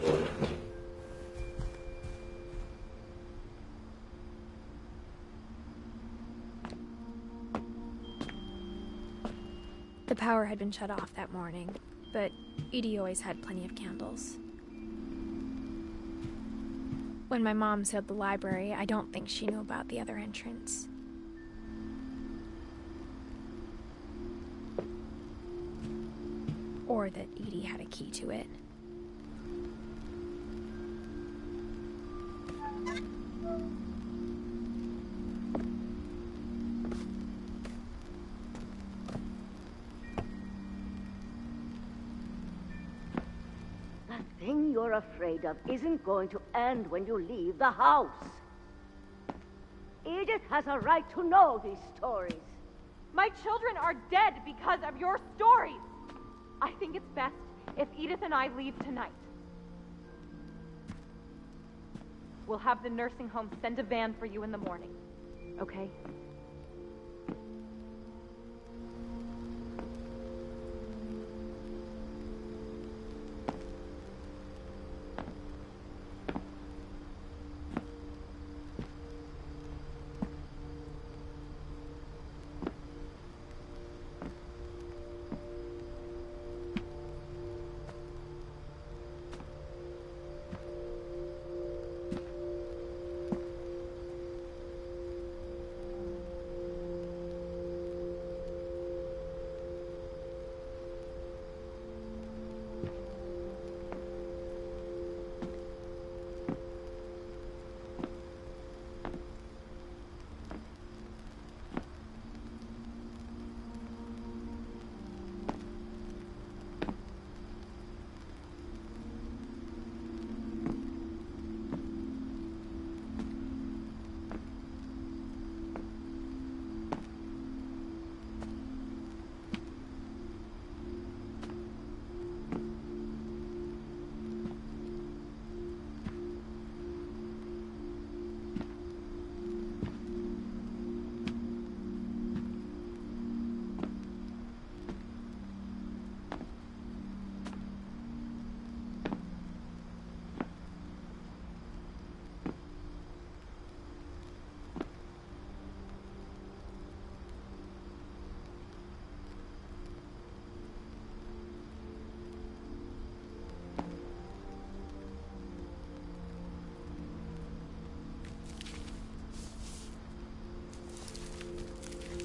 B: The power had been shut off that morning, but Edie always had plenty of candles. When my mom sealed the library, I don't think she knew about the other entrance. Or that Edie had a key to it.
N: That thing you're afraid of isn't going to end when you leave the house. Edith has a right to know these stories.
P: My children are dead because of your stories. I think it's best if Edith and I leave tonight. We'll have the nursing home send a van for you in the morning, okay?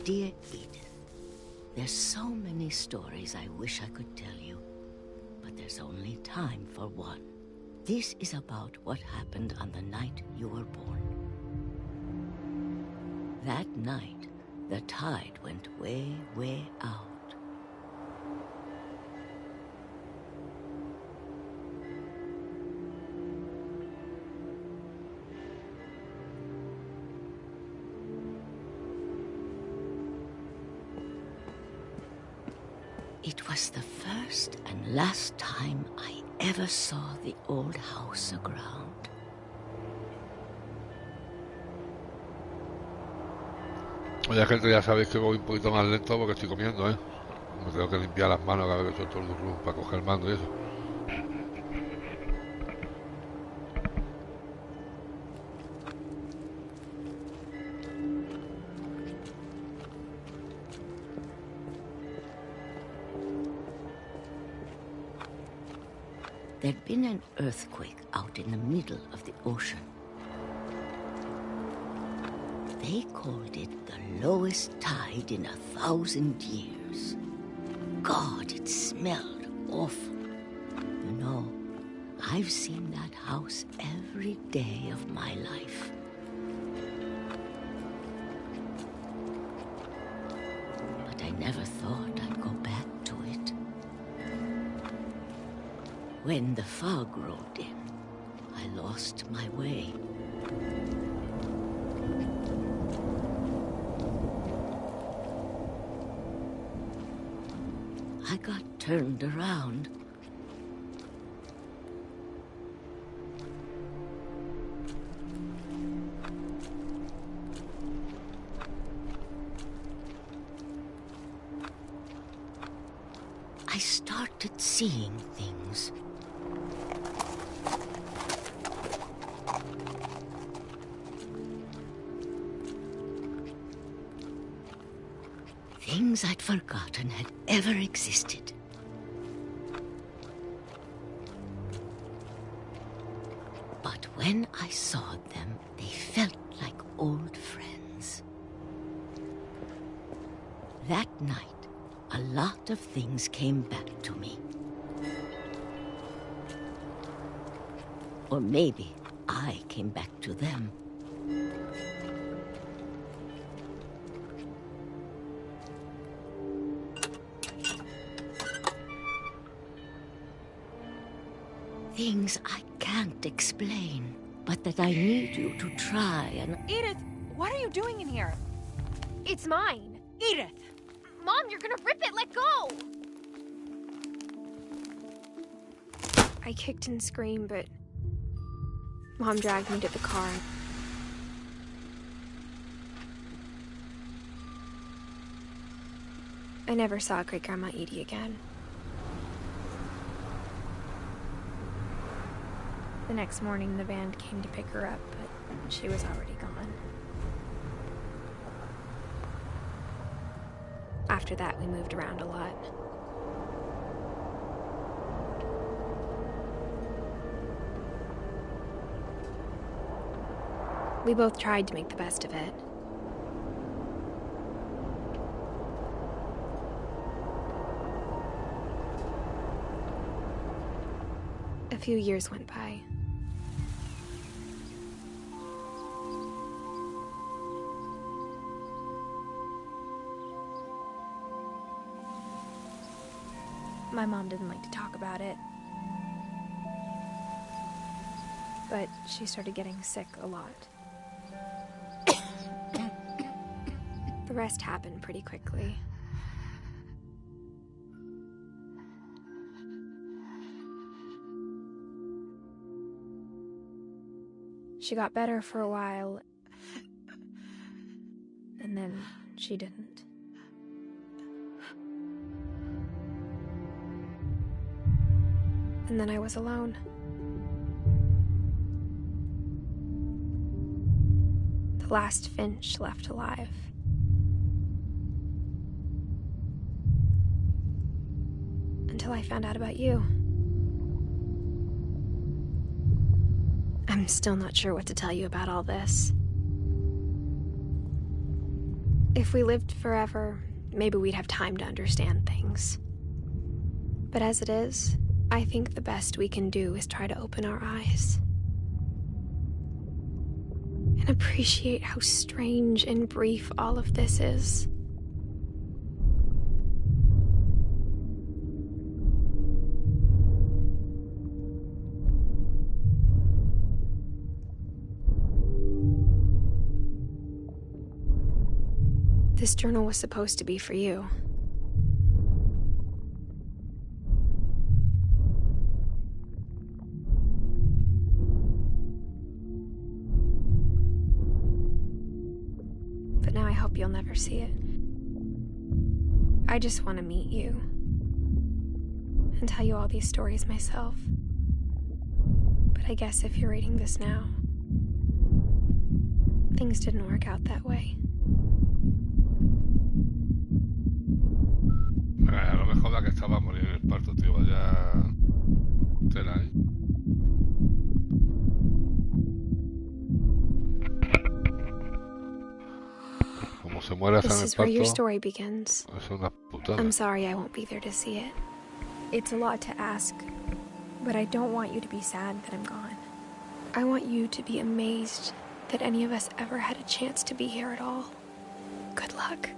N: Dear Edith, there's so many stories I wish I could tell you, but there's only time for one. This is about what happened on the night you were born. That night, the tide went way, way out. It was the first and last time I ever saw the old house aground.
A: Oye, gente, ya sabéis que voy un poquito más lento porque estoy comiendo, ¿eh? Me tengo que limpiar las manos cada vez que suelto el durrum para coger el mando y eso.
N: There'd been an earthquake out in the middle of the ocean. They called it the lowest tide in 1,000 years. God, it smelled awful. You know, I've seen that house every day of my life. But I never thought I'd go back to it. When the fog rolled in, I lost my way. turned around. I started seeing things. Things I'd forgotten had ever existed. But when I saw them, they felt like old friends. That night, a lot of things came back to me. Or maybe I came back to them. Things I can't explain, but that I need you to try and...
O: Edith, what are you doing in here?
B: It's mine.
O: Edith!
B: Mom, you're gonna rip it! Let go! I kicked and screamed, but Mom dragged me to the car. I never saw Great-Grandma Edie again. The next morning, the van came to pick her up, but she was already gone. After that, we moved around a lot. We both tried to make the best of it. A few years went by. My mom didn't like to talk about it. But she started getting sick a lot. The rest happened pretty quickly. She got better for a while, and then she didn't. And then I was alone. The last Finch left alive. Until I found out about you. I'm still not sure what to tell you about all this. If we lived forever, maybe we'd have time to understand things. But as it is, I think the best we can do is try to open our eyes. And appreciate how strange and brief all of this is. This journal was supposed to be for you. But now I hope you'll never see it. I just want to meet you and tell you all these stories myself. But I guess if you're reading this now, things didn't work out that way.
A: No me joda que estaba a morir en el parto, tío. Vaya tela, ¿eh? Como se muere esa en
B: This
A: el
B: is where your
A: parto,
B: story begins.
A: es una putada.
B: I'm sorry I won't be there to see it. It's a lot to ask, but I don't want you to be sad that I'm gone. I want you to be amazed that any of us ever had a chance to be here at all. Good luck.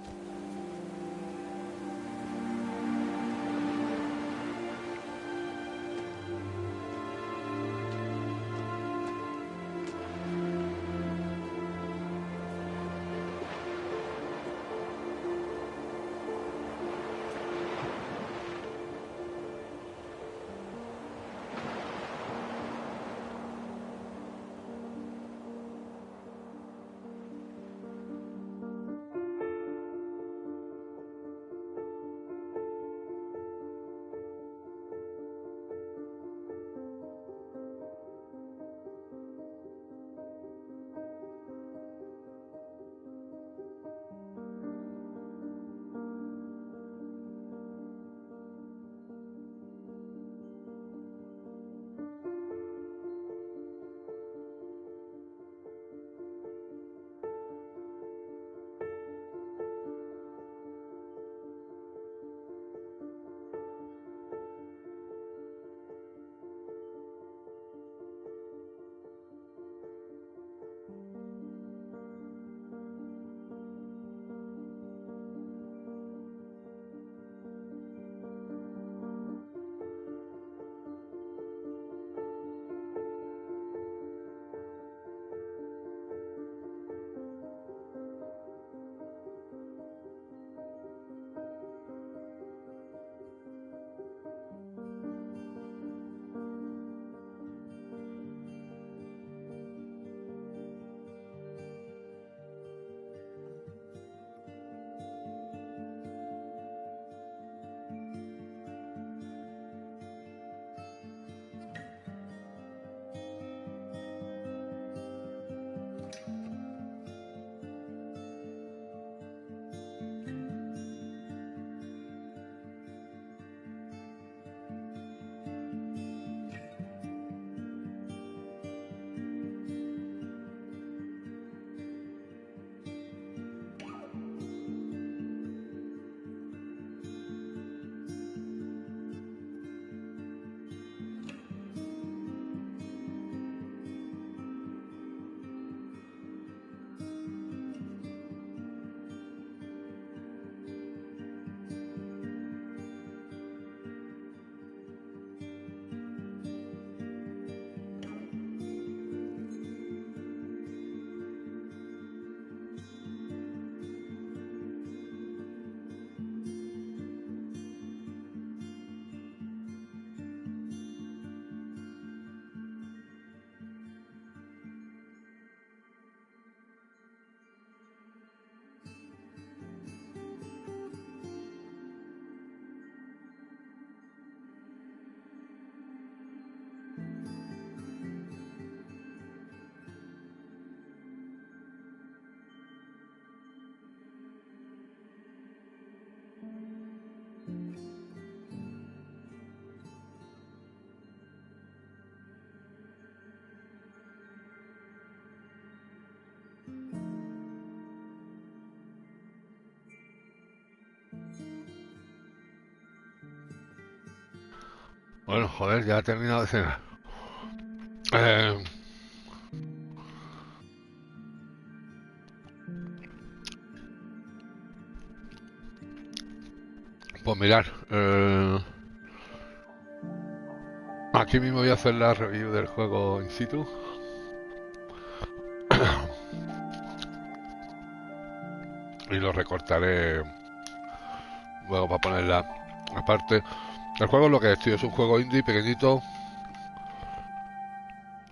A: Bueno, joder, ya he terminado de cenar. Pues mirar, aquí mismo voy a hacer la review del juego in situ. Y lo recortaré luego para ponerla aparte. El juego es lo que es, tío, es un juego indie pequeñito,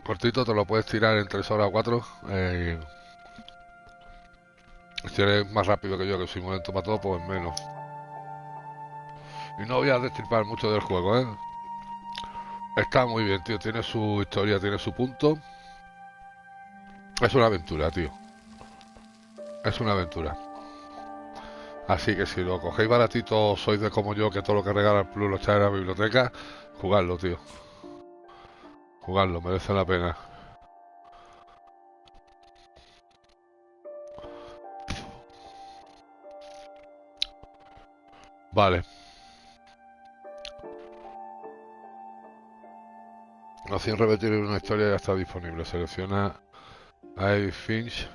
A: cortito, te lo puedes tirar en 3 horas o 4. Si eres más rápido que yo, que soy muy lento para todo, pues menos. Y no voy a destripar mucho del juego, ¿eh? Está muy bien, tío, tiene su historia, tiene su punto. Es una aventura, tío. Es una aventura. Así que si lo cogéis baratito, sois de como yo, que todo lo que regala el Plus lo echáis en la biblioteca, jugadlo, tío. Jugadlo, merece la pena. Vale. Opción repetir una historia ya está disponible. Selecciona a Edith Finch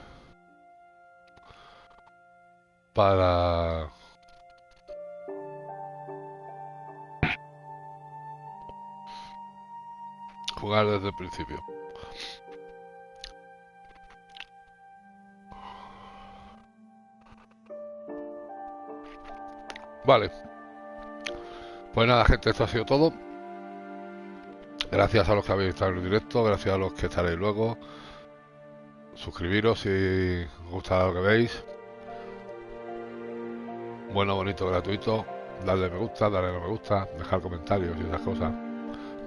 A: para jugar desde el principio. Vale. Pues nada, gente, esto ha sido todo. Gracias a los que habéis estado en el directo, gracias a los que estaréis luego. Suscribiros si os gusta lo que veis. Bueno, bonito, gratuito. Darle me gusta, darle no me gusta, dejar comentarios y esas cosas.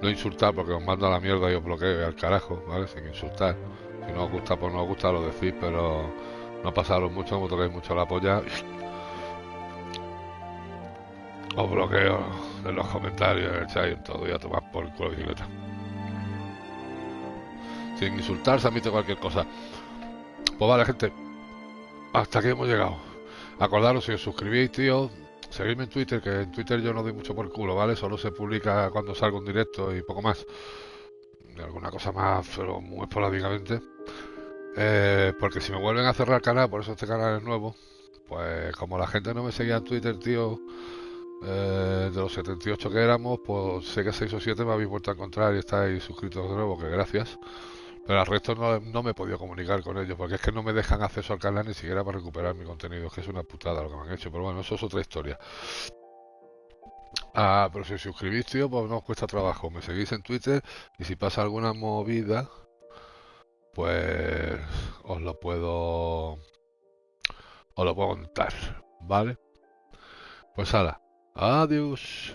A: No insultar porque os mando a la mierda y os bloqueo al carajo, ¿vale? Sin insultar. Si no os gusta, pues no os gusta, lo decís, pero no pasaros mucho, como toquéis mucho la polla. Os bloqueo en los comentarios, en el chat y en todo, y a tomar por el culo de bicicleta. Sin insultar, se admite cualquier cosa. Pues vale, gente, hasta aquí hemos llegado. Acordaros, si os suscribís, tío, seguidme en Twitter, que en Twitter yo no doy mucho por culo, ¿vale? Solo se publica cuando salgo en directo y poco más. Alguna cosa más, pero muy esporádicamente. Porque si me vuelven a cerrar el canal, por eso este canal es nuevo, pues como la gente no me seguía en Twitter, tío, de los 78 que éramos, pues sé que 6 o 7 me habéis vuelto a encontrar y estáis suscritos de nuevo, que gracias. Pero al resto no me he podido comunicar con ellos, porque es que no me dejan acceso al canal ni siquiera para recuperar mi contenido. Es que es una putada lo que me han hecho, pero bueno, eso es otra historia. Pero si os suscribís, tío, pues no os cuesta trabajo. Me seguís en Twitter y si pasa alguna movida, pues os lo puedo contar, ¿vale? Pues hala, adiós.